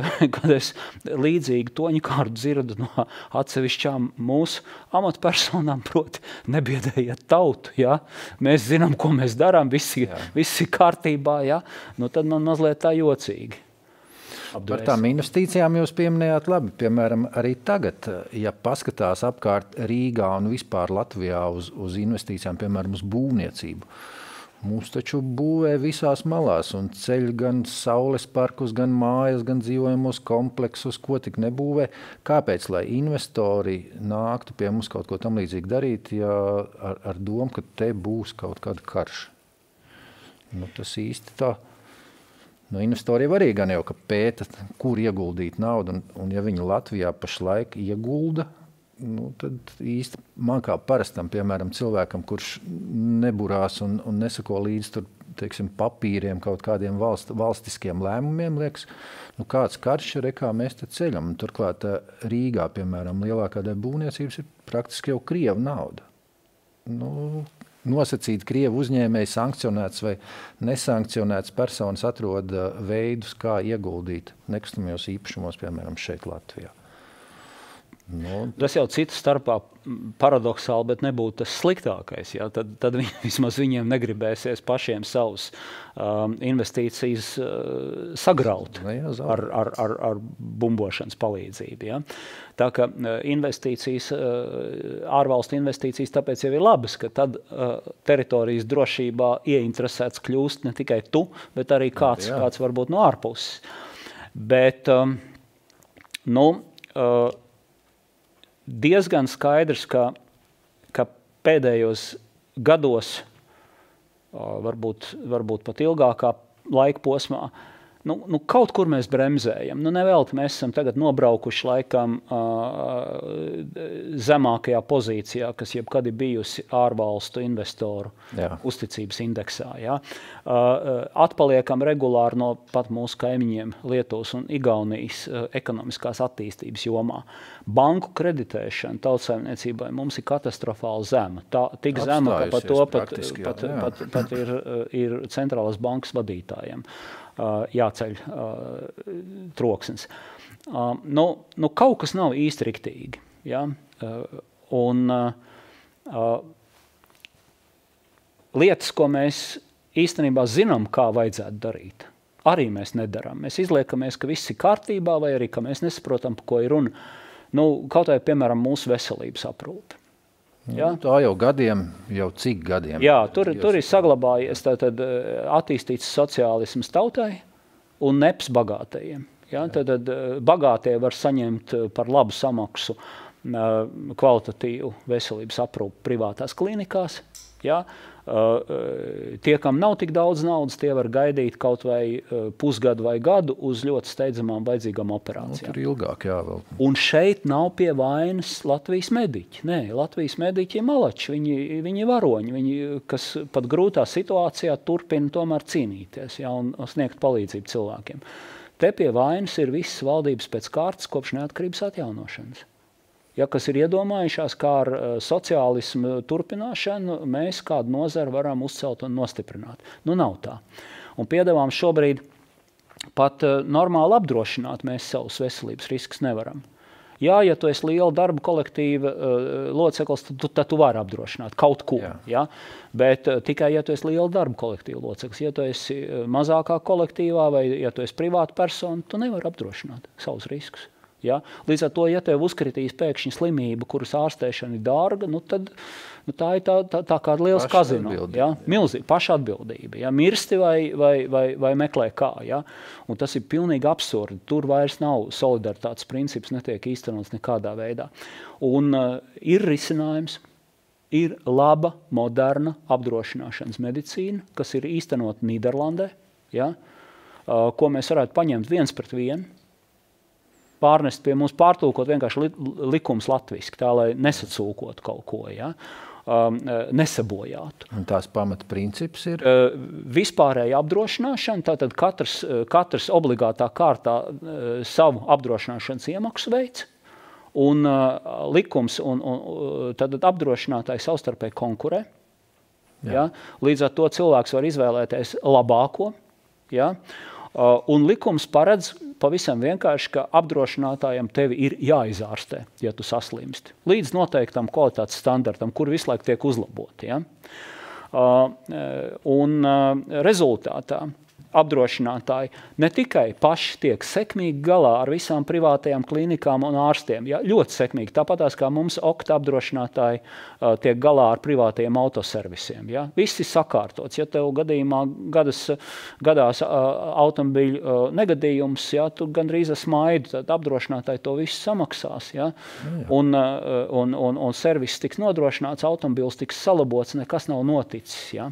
līdzīgi toņkārtu dzirdu no atsevišķām mūsu amatpersonām, proti, nebiedējiet tautu, jā. Mēs zinām, ko mēs darām, visi kārtībā, jā. Nu, tad man mazliet tā jocīgi. Par tām investīcijām jūs pieminējāt labi. Piemēram, arī tagad, ja paskatās apkārt Rīgā un vispār Latvijā uz investīcijām, piemēram, uz būvniecību, mums taču būvē visās malās un ceļ gan saules parkus, gan mājas, gan dzīvojamos kompleksus, ko tik nebūvē. Kāpēc, lai investori nāktu pie mums kaut ko tam līdzīgi darīt, ja ar domu, ka te būs kaut kāda karš? Nu, tas īsti tā. Investori arī gan jau, ka pēta, kur ieguldīt naudu, un ja viņi Latvijā pašlaik iegulda, tad īsti man kā parastam, piemēram, cilvēkam, kurš neburās un nesako līdz tur, teiksim, papīriem, kaut kādiem valstiskiem lēmumiem, liekas, kāds karš ir, kā mēs te ceļam. Turklāt Rīgā, piemēram, lielākā daļa būvniecības ir praktiski jau Krievu nauda. Nosacīt Krievu uzņēmēji sankcionēts vai nesankcionēts personas atrod veidus, kā ieguldīt nekustamajos īpašumos, piemēram, šeit Latvijā. Tas jau citu starpā paradoxāli, bet nebūtu tas sliktākais. Ja? Tad vismaz viņiem negribēsies pašiem savus investīcijas sagraut ar bumbošanas palīdzību. Ja? Tā ka ārvalstu investīcijas tāpēc jau ir labas, ka tad teritorijas drošībā ieinteresēts kļūst ne tikai tu, bet arī kāds varbūt no ārpuses. Bet, diezgan skaidrs, ka pēdējos gados, varbūt pat ilgākā laika posmā, kaut kur mēs bremzējam. Nevelti mēs esam tagad nobraukuši laikam zemākajā pozīcijā, kas jebkad ir bijusi ārvalstu investoru uzticības indeksā. Ja? Atpaliekam regulāri no pat mūsu kaimiņiem Lietuvas un Igaunijas ekonomiskās attīstības jomā. Banku kreditēšana tautsaimniecībai mums ir katastrofāli zema. Tik zema, ka par to pat ir centrālās bankas vadītājiem jāceļ troksnis. Kaut kas nav īsti riktīgi. Ja? Un lietas, ko mēs īstenībā zinām, kā vajadzētu darīt, arī mēs nedarām. Mēs izliekamies, ka viss ir kārtībā, vai arī, ka mēs nesaprotam, par ko ir runa. Kaut vai, piemēram, mūsu veselības aprūpe. Ja? Tā jau cik gadiem. Jā, tur ir saglabājies tātad attīstīts sociālisms tautai un neps bagātajiem. Ja? Tad bagātie var saņemt par labu samaksu kvalitatīvu veselības aprūpi privātās klinikās. Ja? Tie, kam nav tik daudz naudas, tie var gaidīt kaut vai pusgadu vai gadu uz ļoti steidzamām vajadzīgām operācijām. Tur ilgāk vēl. Un šeit nav pie vainas Latvijas mediķi. Nē, Latvijas mediķi ir malači, viņi varoņi, viņi, kas pat grūtā situācijā turpina tomēr cīnīties, ja, un sniegt palīdzību cilvēkiem. Te pie vainas ir visas valdības pēc kārtas kopš neatkarības atjaunošanas. Ja, kas ir iedomājušās, kā ar sociālismu turpināšanu mēs kādu nozaru varam uzcelt un nostiprināt. Nav tā. Un piedāvām šobrīd pat normāli apdrošināt mēs savus veselības riskus nevaram. Jā, ja tu esi liela darba kolektīva loceklis, tad tu vari apdrošināt kaut ko. Ja? Bet tikai, ja tu esi liela darba kolektīva loceklis, ja tu esi mazākā kolektīvā vai ja tu esi privāta persona, tu nevari apdrošināt savus riskus. Ja? Līdz ar to, ja tev uzkritīs pēkšņi slimība, kuras ārstēšana ir dārga, tad tā ir tā kāda liels kazino. Ja? Milzīgi paša atbildība. Ja? Mirsti vai meklē kā. Ja? Un tas ir pilnīgi absurdi. Tur vairs nav solidaritātes princips, netiek īstenots nekādā veidā. Un ir risinājums. Ir laba, moderna apdrošināšanas medicīna, kas ir īstenot Nīderlandē, ja? Ko mēs varētu paņemt 1:1, pārnest pie mums, pārtulkot vienkārši likums latviski, tā, lai nesacūkotu kaut ko, ja? Nesabojātu. Un tās pamata princips ir? Vispārēja apdrošināšana, tātad katrs obligātā kārtā savu apdrošināšanas iemaksu veids, un likums un tad apdrošinātāji savstarpēji konkurē. Ja? Līdz ar to cilvēks var izvēlēties labāko. Ja? Un likums paredz pavisam vienkārši, ka apdrošinātājiem tevi ir jāizārstē, ja tu saslimsti. Līdz noteiktam kvalitātes standartam, kur visu laiku tiek uzlaboti. Ja? Un rezultātā apdrošinātāji ne tikai paši tiek sekmīgi galā ar visām privātajām klīnikām un ārstiem, ja, ļoti sekmīgi, tāpatās kā mums okta apdrošinātāji tiek galā ar privātajiem autoservisiem. Ja. Viss ir sakārtots. Ja tev gadījumā gadās automobiļu negadījums, ja, tu gandrīz smaidu, tad apdrošinātāji to visu samaksās. Ja. Un servis tiks nodrošināts, automobils tiks salabots, nekas nav noticis. Ja.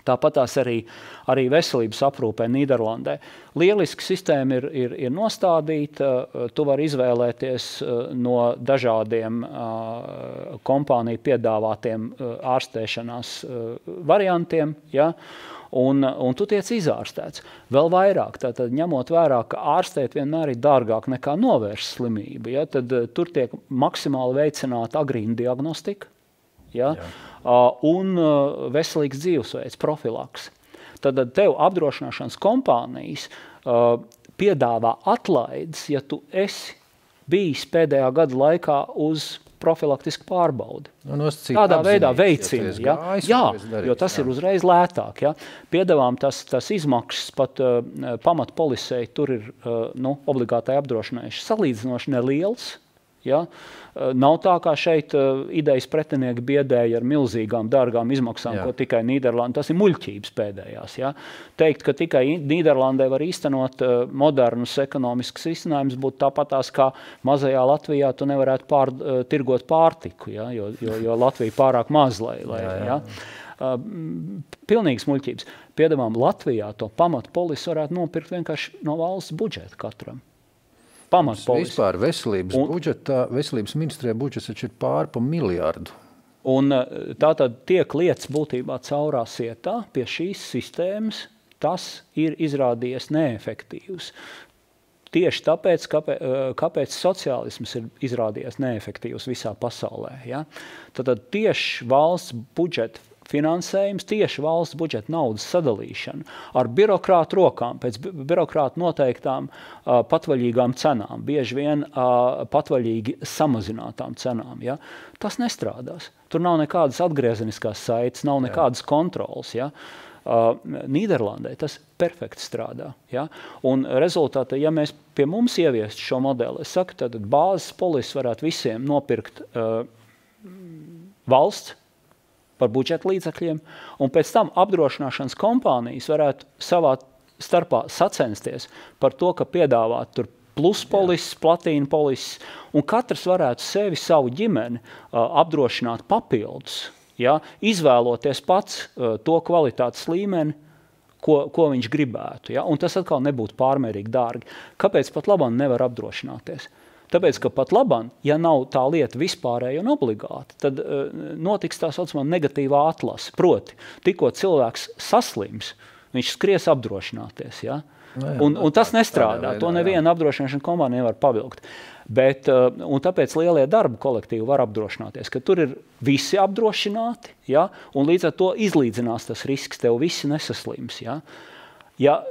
Tāpatās arī veselības aprūpē Nīderlandē. Lieliski sistēma ir nostādīta, tu vari izvēlēties no dažādiem kompāniju piedāvātiem ārstēšanās variantiem, ja? Un tu tiec izārstēts. Vēl vairāk, tātad ņemot vērā, ka ārstēt vienmēr ir dārgāk nekā novērst slimību, ja? Tad tur tiek maksimāli veicināta agrīna diagnostika. Ja? Un veselīgs dzīvesveids, profilaks. Tad tev apdrošināšanas kompānijas piedāvā atlaides, ja tu esi bijis pēdējā gada laikā uz profilaktisku pārbaudi. Tādā veidā veicina. Jā, jo tas ir uzreiz lētāk. Ja? Piedāvām tas izmaksas pat pamatpolisei, tur ir obligātai apdrošinājuši salīdzinoši neliels. Ja? Nav tā, kā šeit idejas pretinieki biedēja ar milzīgām, dārgām izmaksām, ko tikai Nīderlandē. Tas ir muļķības pēdējās. Ja? Teikt, ka tikai Nīderlandē var īstenot modernus ekonomiskus izcinājumus, būtu tāpatās, kā mazajā Latvijā tu nevarētu tirgot pārtiku, ja? jo Latvija pārāk maz, ja? Pilnīgas muļķības. Piedāvām Latvijā to pamatu polisi varētu nopirkt vienkārši no valsts budžeta katram. Vispār veselības ministrijā budžets ir pār pa miljardu. Un tātad tiek lietas būtībā caurā sietā pie šīs sistēmas, tas ir izrādījies neefektīvs. Tieši tāpēc, kāpēc sociālisms ir izrādījies neefektīvs visā pasaulē. Ja? Tātad tieši valsts budžeta finansējums, tieši valsts budžeta naudas sadalīšana ar birokrātu rokām, pēc birokrātu noteiktām patvaļīgām cenām, bieži vien patvaļīgi samazinātām cenām. Ja? Tas nestrādās. Tur nav nekādas atgriezeniskās saites, nav nekādas kontrolas. Ja? Nīderlandē tas perfekti strādā. Ja? Un rezultātā, ja mēs pie mums ieviestu šo modeli, es saku, tad bāzes polises varētu visiem nopirkt valsts, par budžeta līdzekļiem, un pēc tam apdrošināšanas kompānijas varētu savā starpā sacensties par to, ka piedāvāt tur pluspolises, platīna polises, un katrs varētu sevi, savu ģimeni apdrošināt papildus, ja, izvēloties pats to kvalitātes līmeni, ko viņš gribētu. Ja, un tas atkal nebūtu pārmērīgi dārgi. Kāpēc pat labāk nevar apdrošināties? Tāpēc, ka pat labāk, ja nav tā lieta vispārēja un obligāta, tad notiks tā saucamā negatīvā atlase. Proti, tikko cilvēks saslims, viņš skries apdrošināties. Ja? Un tas nestrādā. To neviena apdrošināšana kompānija nevar pavilkt. Un tāpēc lielie darba kolektīvi var apdrošināties, ka tur ir visi apdrošināti, ja? Un līdz ar to izlīdzinās tas risks, tev visi nesaslims. Ja? Ja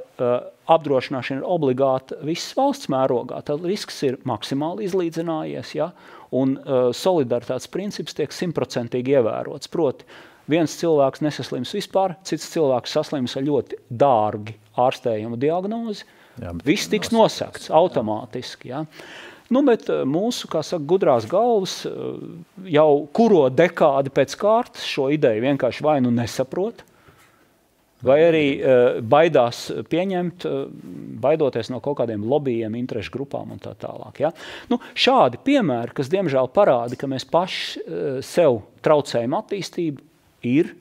apdrošināšana ir obligāta visas valsts mērogā, tad risks ir maksimāli izlīdzinājies, ja? Un solidaritātes princips tiek 100% ievērots. Proti, viens cilvēks nesaslims vispār, cits cilvēks saslims ar ļoti dārgi ārstējumu diagnozi, viss tiks nosakts automātiski. Ja? Nu, bet mūsu, kā saka, gudrās galvas jau kuro dekādi pēc kārtas šo ideju vienkārši vai nu nesaprot, vai arī baidās pieņemt, baidoties no kaut kādiem lobbyiem, interešu grupām un tā tālāk. Ja? Nu, šādi piemēri, kas diemžēl parāda, ka mēs paši sev traucējam attīstību, ir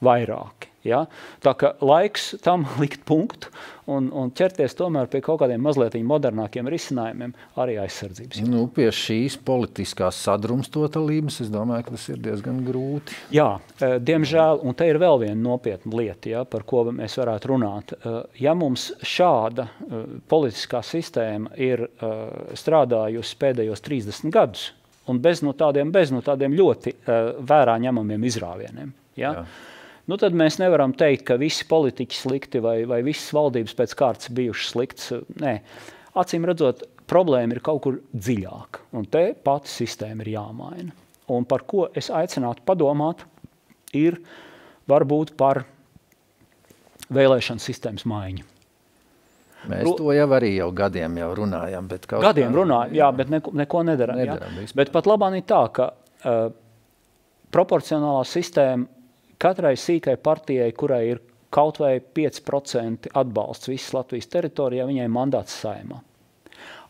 vairāki. Ja? Tā ka laiks tam likt punktu un ķerties tomēr pie kaut kādiem mazliet modernākiem risinājumiem arī aizsardzības. Nu, pie šīs politiskās sadrumstotalības, es domāju, ka tas ir diezgan grūti. Jā, diemžēl, un te ir vēl viena nopietna lieta, ja, par ko mēs varētu runāt. Ja mums šāda politiskā sistēma ir strādājusi pēdējos 30 gadus, un bez no tādiem ļoti vērā ņemamiem izrāvieniem, ja? Jā. Nu, tad mēs nevaram teikt, ka visi politiķi slikti vai visas valdības pēc kārtas bijušas sliktas. Nē, acīm redzot, problēma ir kaut kur dziļāk, un te pati sistēma ir jāmaina. Un par ko es aicinātu padomāt, ir varbūt par vēlēšanu sistēmas maiņu. Mēs to jau arī gadiem runājam. Bet runājam, jā, bet neko nedaram. Bet pat labāk ir tā, ka proporcionālā sistēma katrai sīkai partijai, kurai ir kaut vai 5% atbalsts visas Latvijas teritorijā, viņai mandāts Saeimā.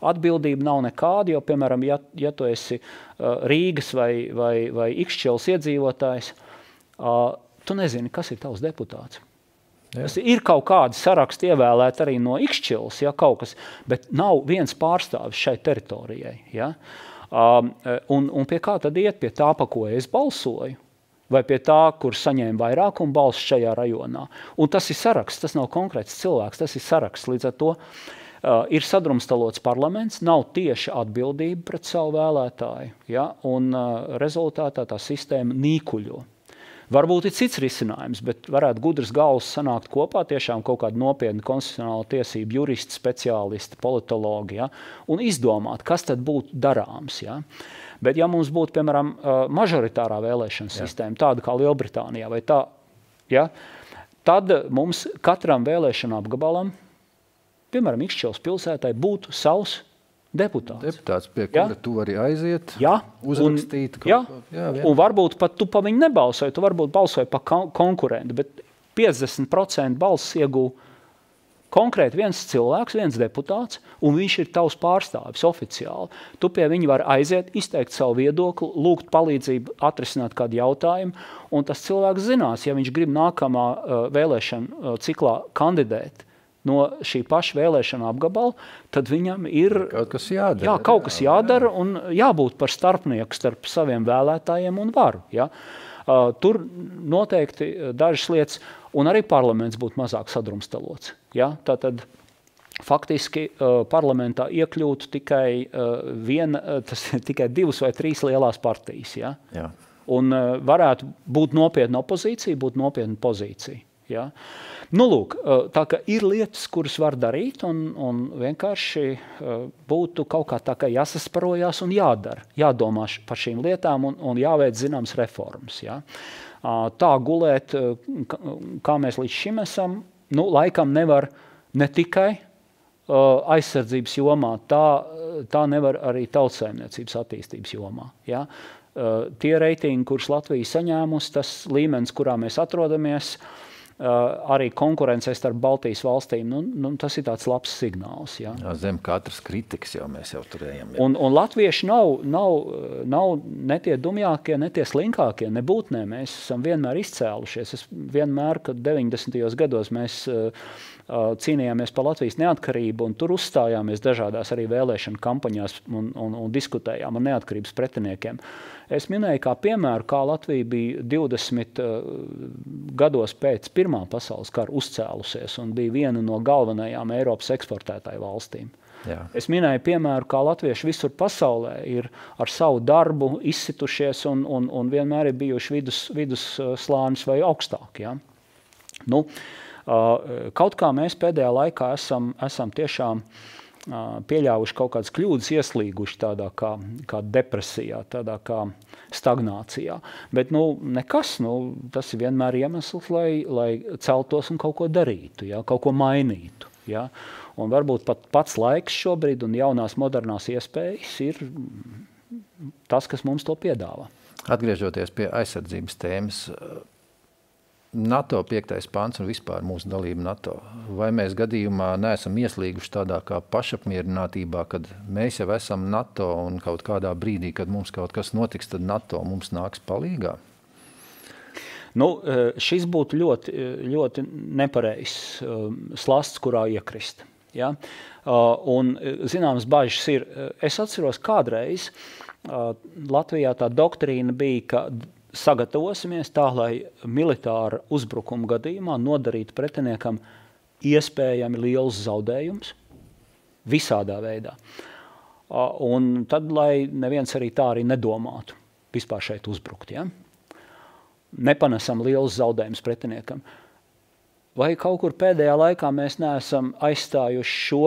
Atbildība nav nekāda, jo, piemēram, ja tu esi Rīgas vai Ikšķeles iedzīvotājs, tu nezini, kas ir tavs deputāts. Tas ir kaut kādi saraksti ievēlēti arī no Ikšķeles, ja, kaut kas, bet nav viens pārstāvis šai teritorijai. Ja? Un pie kā tad iet? Pie tā, pa ko es balsoju? Vai pie tā, kur saņēma vairākumu balsu šajā rajonā. Un tas ir saraksts, tas nav konkrēts cilvēks, tas ir saraksts. Līdz ar to ir sadrumstalots parlaments, nav tieši atbildība pret savu vēlētāju, ja? Un rezultātā tā sistēma nīkuļo. Varbūt ir cits risinājums, bet varētu gudras galvas sanākt kopā, tiešām kaut kādu nopietnu konstitucionālu tiesību juristi, speciālisti, politologi, ja? Un izdomāt, kas tad būtu darāms. Ja? Bet ja mums būtu, piemēram, mažoritārā vēlēšana sistēma, tāda kā Lielbritānijā, vai tā, ja, tad mums katram vēlēšana apgabalam, piemēram, Ikšķeles pilsētai, būtu savs deputāts. Deputāts, pie kura tu vari aiziet, uzrakstīt. Un varbūt pat tu pa viņu nebalsoji, tu varbūt balsoji pa konkurentu, bet 50% balss iegūja konkrēti viens cilvēks, viens deputāts, un viņš ir tavs pārstāvis oficiāli. Tu pie viņa vari aiziet, izteikt savu viedokli, lūgt palīdzību, atrisināt kādu jautājumu, un tas cilvēks zinās, ja viņš grib nākamā vēlēšana ciklā kandidēt no šī paša vēlēšana apgabala, tad viņam ir kaut kas jādara. Jā, kaut kas jādara un jābūt par starpnieku starp saviem vēlētājiem un varu. Ja? Tur noteikti dažas lietas, un arī parlaments būtu mazāk sadrumstalots. Ja? Tātad faktiski parlamentā iekļūtu tikai tikai 2 vai 3 lielās partijas. Ja? Jā. Un varētu būt nopietna opozīcija, būt nopietna pozīcija. Ja? Nu, lūk, tā ka ir lietas, kuras var darīt, un vienkārši būtu kaut kā tā kā jāsasparojās un jādara. Jādomā par šīm lietām un jāveic zināmas reformas. Ja? Tā gulēt, kā mēs līdz šim esam, nu, laikam nevar ne tikai aizsardzības jomā, tā nevar arī tautsaimniecības attīstības jomā. Ja? Tie reitingi, kurus Latvija saņēmusi, tas līmenis, kurā mēs atrodamies, arī konkurencē starp Baltijas valstīm, nu, tas ir tāds labs signāls. Ja? Jā, zem katras kritikas mēs jau turējam. Un latvieši nav ne tie dumjākie, ne tie slinkākie, nebūtnē. Mēs esam vienmēr izcēlušies. Es vienmēr, kad 90. gados mēs cīnījāmies par Latvijas neatkarību, un tur uzstājāmies dažādās arī vēlēšana kampaņās un diskutējām ar neatkarības pretiniekiem. Es minēju kā piemēru, kā Latvija bija 20 gados pēc Pirmā pasaules kara uzcēlusies un bija viena no galvenajām Eiropas eksportētāju valstīm. Jā. Es minēju piemēru, kā latvieši visur pasaulē ir ar savu darbu izsitušies un vienmēr ir bijuši vidusslānis vai augstāk. Ja? Nu, kaut kā mēs pēdējā laikā esam tiešām pieļāvuši kaut kādas kļūdas, ieslīguši tādā kā depresijā, tādā kā stagnācijā. Bet nekas, tas ir vienmēr iemesls, lai celtos un kaut ko darītu, ja, kaut ko mainītu. Ja? Un varbūt pat pats laiks šobrīd un jaunās modernās iespējas ir tas, kas mums to piedāvā. Atgriežoties pie aizsardzības tēmas, NATO 5. pants un vispār mūsu dalība NATO. Vai mēs gadījumā neesam ieslīguši tādā kā pašapmierinātībā, kad mēs jau esam NATO un kaut kādā brīdī, kad mums kaut kas notiks, tad NATO mums nāks palīgā? Nu, šis būtu ļoti, ļoti nepareizs slasts, kurā iekrist. Ja? Un zināmas bažas ir. Es atceros kādreiz Latvijā tā doktrīna bija, ka sagatavosimies tā, lai militāra uzbrukuma gadījumā nodarītu pretiniekam iespējami liels zaudējums visādā veidā. Un tad, lai neviens arī tā arī nedomātu vispār šeit uzbrukt. Ja? Nepanesam liels zaudējums pretiniekam. Vai kaut kur pēdējā laikā mēs neesam aizstājuši šo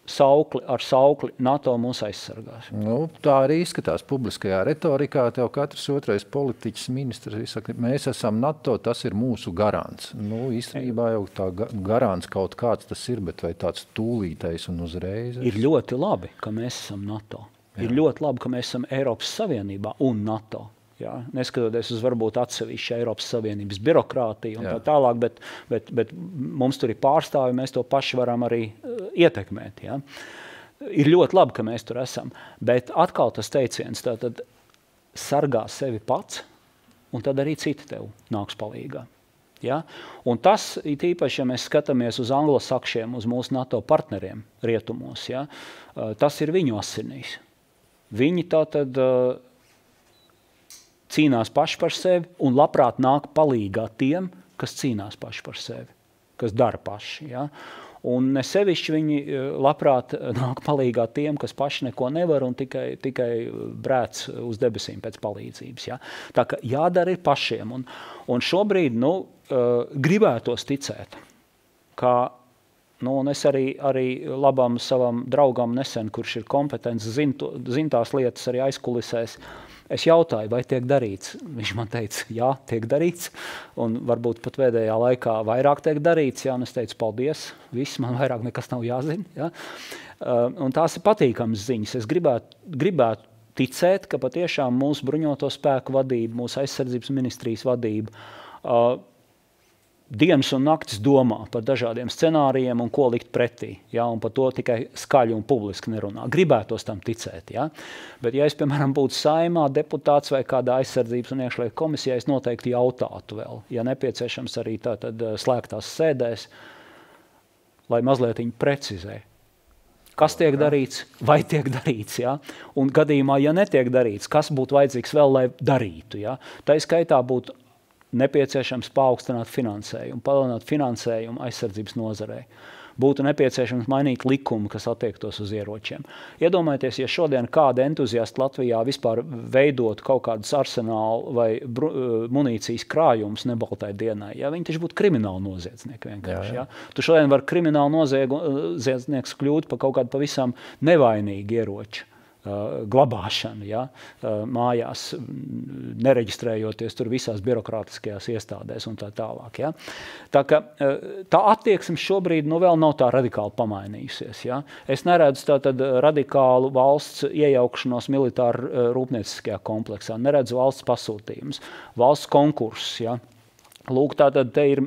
saukli ar saukli NATO mūs aizsargās? Nu, tā arī izskatās publiskajā retorikā. Tev katrs otrais politiķis ministrs saka, mēs esam NATO, tas ir mūsu garants. Nu, īstenībā jau tā garants kaut kāds tas ir, bet vai tāds tūlītais un uzreiz? Ir ļoti labi, ka mēs esam NATO. Jā. Ir ļoti labi, ka mēs esam Eiropas Savienībā un NATO. Jā, neskatoties uz varbūt atsevišķu Eiropas Savienības birokrātiju un tā tālāk, bet mums tur ir pārstāvi, mēs to paši varam arī ietekmēt. Jā. Ir ļoti labi, ka mēs tur esam, bet atkal tas teiciens, tātad sargā sevi pats, un tad arī citi tev nāks palīgā. Ja? Un tas, īpaši, ja mēs skatāmies uz anglosakšiem, uz mūsu NATO partneriem rietumos, ja? Tas ir viņu asinīs. Viņi tātad cīnās paši par sevi un labprāt nāk palīgā tiem, kas cīnās paši par sevi, kas dara paši. Ja? Un nesevišķi viņi labprāt nāk palīgā tiem, kas paši neko nevar un tikai brēc uz debesīm pēc palīdzības. Ja? Tā ka jādara ir pašiem. Un šobrīd gribētos ticēt, ka un es arī labam savam draugam nesen, kurš ir kompetents, zin tās lietas arī aizkulisēs, es jautāju, vai tiek darīts. Viņš man teica, jā, tiek darīts, un varbūt pat pēdējā laikā vairāk tiek darīts, jā, un es teicu, paldies, viss, man vairāk nekas nav jāzina. Ja? Un tās ir patīkamas ziņas. Es gribētu ticēt, ka patiešām mūsu bruņoto spēku vadība, mūsu aizsardzības ministrijas vadība dienas un naktis domā par dažādiem scenārijiem un ko likt pretī. Ja? Un par to tikai skaļi un publiski nerunā. Gribētos tam ticēt. Ja? Bet ja es, piemēram, būtu saimā deputāts vai kādā aizsardzības un iekšlietu komisijā, es noteikti jautātu vēl. Ja nepieciešams arī tātad slēgtās sēdēs, lai mazliet viņi precizē. Kas tiek darīts, vai tiek darīts. Ja? Un gadījumā, ja netiek darīts, kas būtu vajadzīgs vēl, lai darītu. Ja? Tā skaitā būtu nepieciešams paaugstināt finansējumu, palielināt finansējumu aizsardzības nozarei. Būtu nepieciešams mainīt likumu, kas attiektos uz ieročiem. Iedomājieties, ja šodien kāda entuziasta Latvijā vispār veidot kaut kādus arsenālu vai munīcijas krājumus nebaltai dienai, ja? Viņi taču būtu krimināli noziedznieki vienkārši. Ja? Tu šodien var krimināli noziedznieks kļūt par kaut kādu pavisam nevainīgu ieroču glabāšanu, ja, mājās, nereģistrējoties tur visās birokrātiskajās iestādēs un tā tālāk. Ja. Tā attieksme šobrīd vēl nav tā radikāli pamainījusies. Ja. Es neredzu tātad radikālu valsts iejaukšanos militāru rūpnieciskajā kompleksā, neredzu valsts pasūtījumus, valsts konkursus. Ja. Lūk, tātad te ir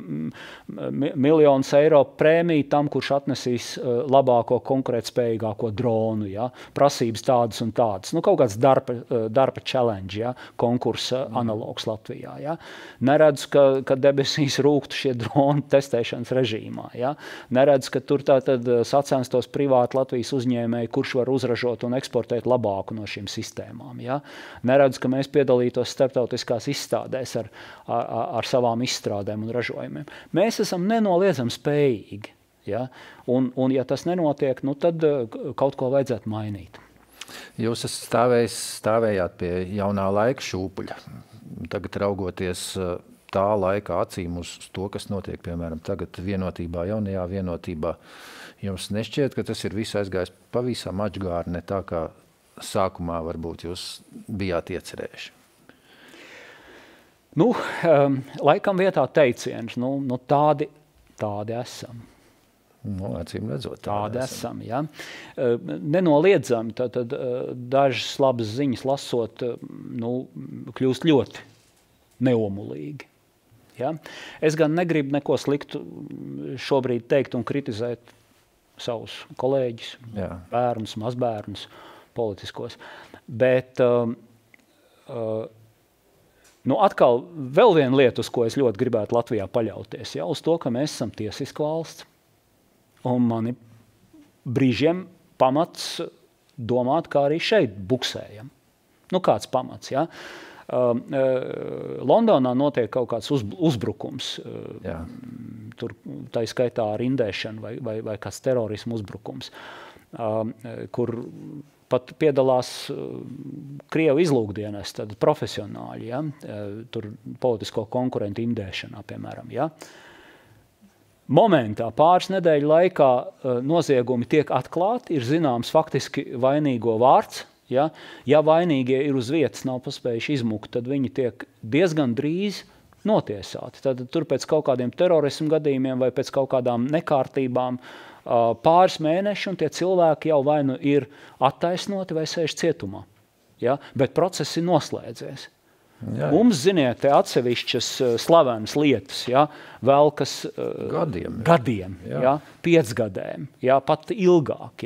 miljonus eiro prēmija tam, kurš atnesīs labāko, konkurētspējīgāko dronu, ja? Prasības tādas un tādas. Kaut kāds darba challenge, ja? Konkursa analogs Latvijā. Ja? Neredzu, ka debesīs rūktu šie droni testēšanas režīmā. Ja? Neredzu, ka tur tātad sacenstos privāti Latvijas uzņēmēji, kurš var uzražot un eksportēt labāku no šīm sistēmām. Ja? Neredzu, ka mēs piedalītos starptautiskās izstādēs ar savām izstrādēm un ražojumiem. Mēs esam nenoliedzami spējīgi. Ja? Un ja tas nenotiek, tad kaut ko vajadzētu mainīt. Jūs stāvējāt pie jaunā laika šūpuļa. Tagad raugoties tā laika acīm uz to, kas notiek, piemēram, tagad vienotībā, jaunajā vienotībā, jums nešķiet, ka tas ir viss aizgājis pavisam atžgāri, ne tā kā sākumā varbūt jūs bijāt iecerējuši? Laikam vietā teiciens, tādi esam. Acīm redzot, tādi esam. Ja? Nenoliedzami, tad dažas labas ziņas lasot, kļūst ļoti neomulīgi. Ja? Es gan negribu neko sliktu šobrīd teikt un kritizēt savus kolēģus, bērnus, mazbērnus, politiskos. Bet atkal vēl viena lieta, uz ko es ļoti gribētu Latvijā paļauties, uz to, ka mēs esam tiesiska valsts. Un mani brīžiem pamats domāt, kā arī šeit buksējam. Kāds pamats, ja? Londonā notiek kaut kāds uzbrukums. Tur tā skaitā rindēšana vai kāds terorismu uzbrukums, kur pat piedalās Krievu izlūkdienas, tad profesionāļi, ja? Tur politisko konkurentu indēšanā, piemēram, ja? Momentā, pāris nedēļu laikā noziegumi tiek atklāti, ir zināms faktiski vainīgo vārds. Ja vainīgie ir uz vietas, nav paspējuši izmukt, tad viņi tiek diezgan drīz notiesāti. Tad tur pēc kaut kādiem terorismu gadījumiem vai pēc kaut kādām nekārtībām pāris mēneši, un tie cilvēki jau vai nu ir attaisnoti vai sēž cietumā. Ja? Bet process ir noslēdzies. Mums, ziniet, atsevišķas slavenas lietas, velkas gadiem, 5 gadiem, pat ilgāk.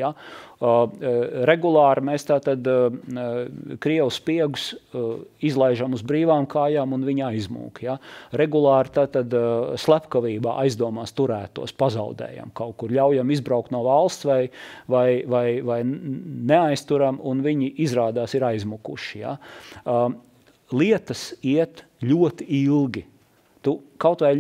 Regulāri mēs tātad Krievu spiegus izlaižam uz brīvām kājām un viņi aizmūk. Regulāri tātad slepkavībā aizdomās turētos pazaudējam kaut kur, ļaujam izbraukt no valsts vai neaizturam, un viņi izrādās ir aizmukuši. Lietas iet ļoti ilgi. Tu kaut vai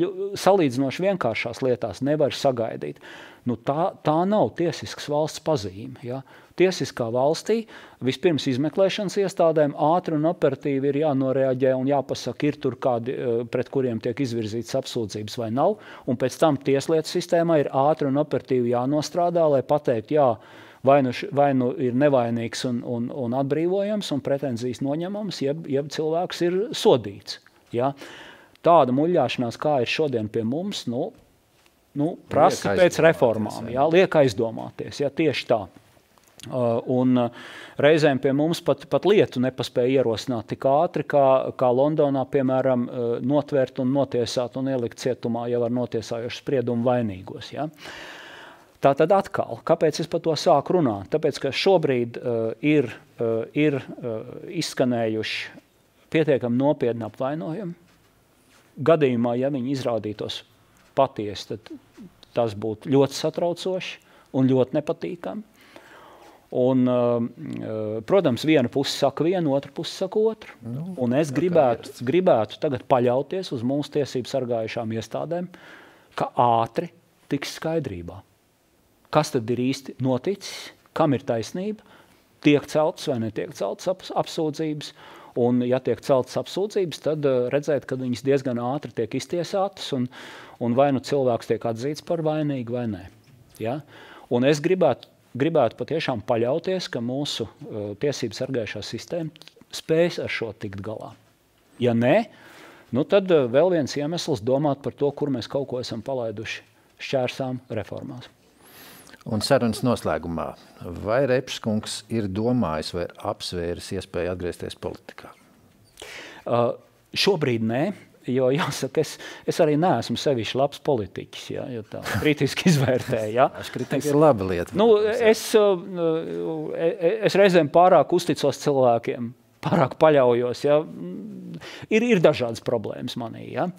salīdzinoši vienkāršās lietās nevari sagaidīt. Tā nav tiesiskas valsts pazīme. Ja? Tiesiskā valstī vispirms izmeklēšanas iestādēm ātri un operatīvi ir jānoreaģē un jāpasaka, ir tur kādi, pret kuriem tiek izvirzītas apsūdzības vai nav, un pēc tam tieslietu sistēmā ir ātri un operatīvi jānostrādā, lai pateikt, vai nu ir nevainīgs un atbrīvojams un pretenzijas noņemams, jeb cilvēks ir sodīts. Ja? Tāda muļļāšanās, kā ir šodien pie mums, prasa pēc reformām, liek aizdomāties, tieši tā. Un reizēm pie mums pat lietu nepaspēja ierosināt tik ātri, kā Londonā, piemēram, notvert un notiesāt un ielikt cietumā jau ar notiesājošu spriedumu vainīgos. Ja? Tātad atkal, kāpēc es par to sāku runāt? Tāpēc, ka šobrīd ir izskanējuši pietiekami nopietni apvainojumi. Gadījumā, ja viņi izrādītos patiesi, tad tas būtu ļoti satraucoši un ļoti nepatīkami. Un, protams, viena puse saka vienu, otra puse saka otru. Un es gribētu tagad paļauties uz mūsu tiesību sargājušām iestādēm, ka ātri tiks skaidrībā. Kas tad ir īsti noticis, kam ir taisnība, tiek celtas vai netiek celtas apsūdzības, un ja tiek celtas apsūdzības, tad redzēt, ka viņas diezgan ātri tiek iztiesātas, un vai nu cilvēks tiek atzīts par vainīgu vai nē. Ja? Un es gribētu patiešām paļauties, ka mūsu tiesību sargājušā sistēma spēs ar šo tikt galā. Ja nē, tad vēl viens iemesls domāt par to, kur mēs kaut ko esam palaiduši šķērsām reformās. Un sarunas noslēgumā, vai Repšs kungs ir domājis vai apsvēris iespēju atgriezties politikā? Šobrīd nē, jo jāsaka, es arī neesmu sevišķi labs politiķis, jo tā kritiski izvērtēju. Ja? Kritika ir laba lieta. Es reizēm pārāk uzticos cilvēkiem, pārāk paļaujos. Ja? Ir dažādas problēmas manī. Ja?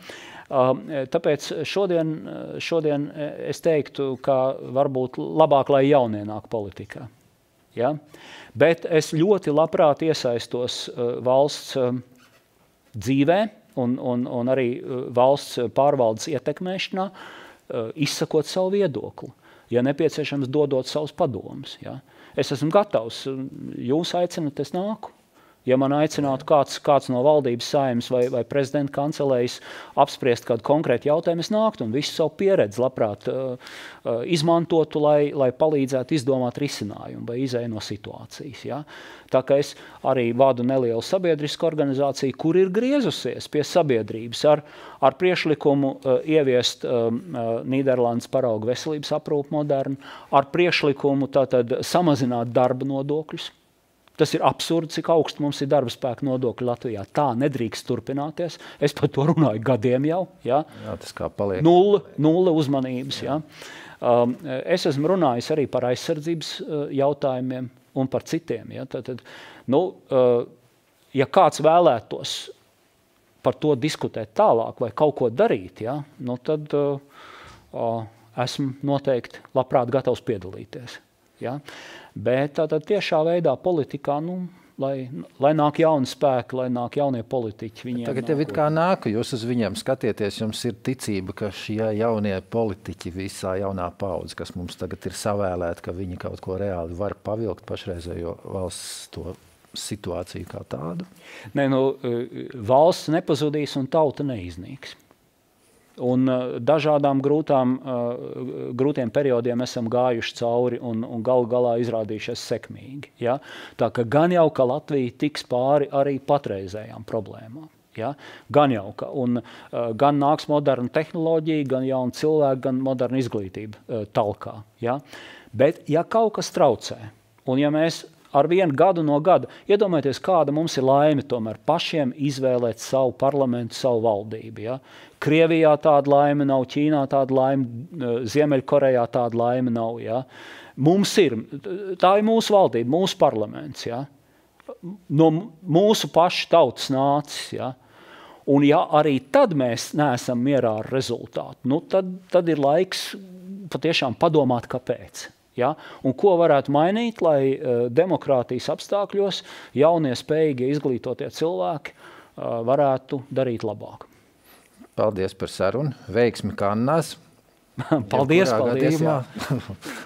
Tāpēc šodien es teiktu, ka varbūt labāk, lai jaunie nāk politikā. Ja? Bet es ļoti labprāt iesaistos valsts dzīvē un arī valsts pārvaldes ietekmēšanā, izsakot savu viedokli. Ja nepieciešams, dodot savus padomus. Ja? Es esmu gatavs, jūs aicinat, es nāku. Ja man aicinātu kāds no valdības saimnes vai prezidenta kancelējas apspriest kādu konkrētu jautājumu, es nāktu un visu savu pieredzi labprāt izmantotu, lai palīdzētu izdomāt risinājumu vai izēju no situācijas. Ja? Tā kā es arī vadu nelielu sabiedrisku organizāciju, kur ir griezusies pie sabiedrības ar priekšlikumu ieviest Nīderlandes parauga veselības aprūpu modernu, ar priekšlikumu tātad samazināt darba nodokļus. Tas ir absurdi, cik augstu mums ir darba spēka nodokļi Latvijā. Tā nedrīkst turpināties. Es par to runāju gadiem jau. Ja? Jā, tas kā paliek. Nulle uzmanības. Ja? Es esmu runājis arī par aizsardzības jautājumiem un par citiem. Ja? Tātad, ja kāds vēlētos par to diskutēt tālāk vai kaut ko darīt, ja? Tad esmu noteikti labprāt gatavs piedalīties. Ja? Bet tātad tiešā veidā politikā, lai nāk jauni spēki, lai nāk jaunie politiķi. Tagad jau it kā nāk, jūs uz viņiem skatieties, jums ir ticība, ka šie jaunie politiķi, visā jaunā paudze, kas mums tagad ir savēlēti, ka viņi kaut ko reāli var pavilkt pašreizējo valsts to situāciju kā tādu? Nē, valsts nepazudīs un tauta neiznīks. Un dažādām grūtiem periodiem esam gājuši cauri un galu galā izrādījušies sekmīgi. Ja? Tā ka gan jau, ka Latvija tiks pāri arī patreizējām problēmām. Ja? Gan jau, ka gan nāks moderna tehnoloģija, gan jauna cilvēka, gan moderna izglītība talkā. Ja? Bet ja kaut kas traucē, un ja mēs ar vienu gadu no gada, iedomājieties, kāda mums ir laime tomēr pašiem izvēlēt savu parlamentu, savu valdību. Ja? Krievijā tāda laime nav, Ķīnā tāda laime, Ziemeļkorejā tāda laime nav. Ja? Mums ir, tā ir mūsu valdība, mūsu parlaments. Ja? No mūsu pašu tautas nācis. Ja? Un ja arī tad mēs neesam mierā ar rezultātu, tad ir laiks patiešām padomāt, kāpēc. Ja? Un ko varētu mainīt, lai demokrātijas apstākļos jaunie, spējīgie, izglītotie cilvēki varētu darīt labāk. Paldies par sarunu. Veiksmi Kannās. Paldies.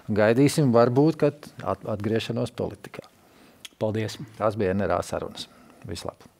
Gaidīsim varbūt, kad atgriešanos politikā. Paldies. Tās bija NRA sarunas. Vislabāk.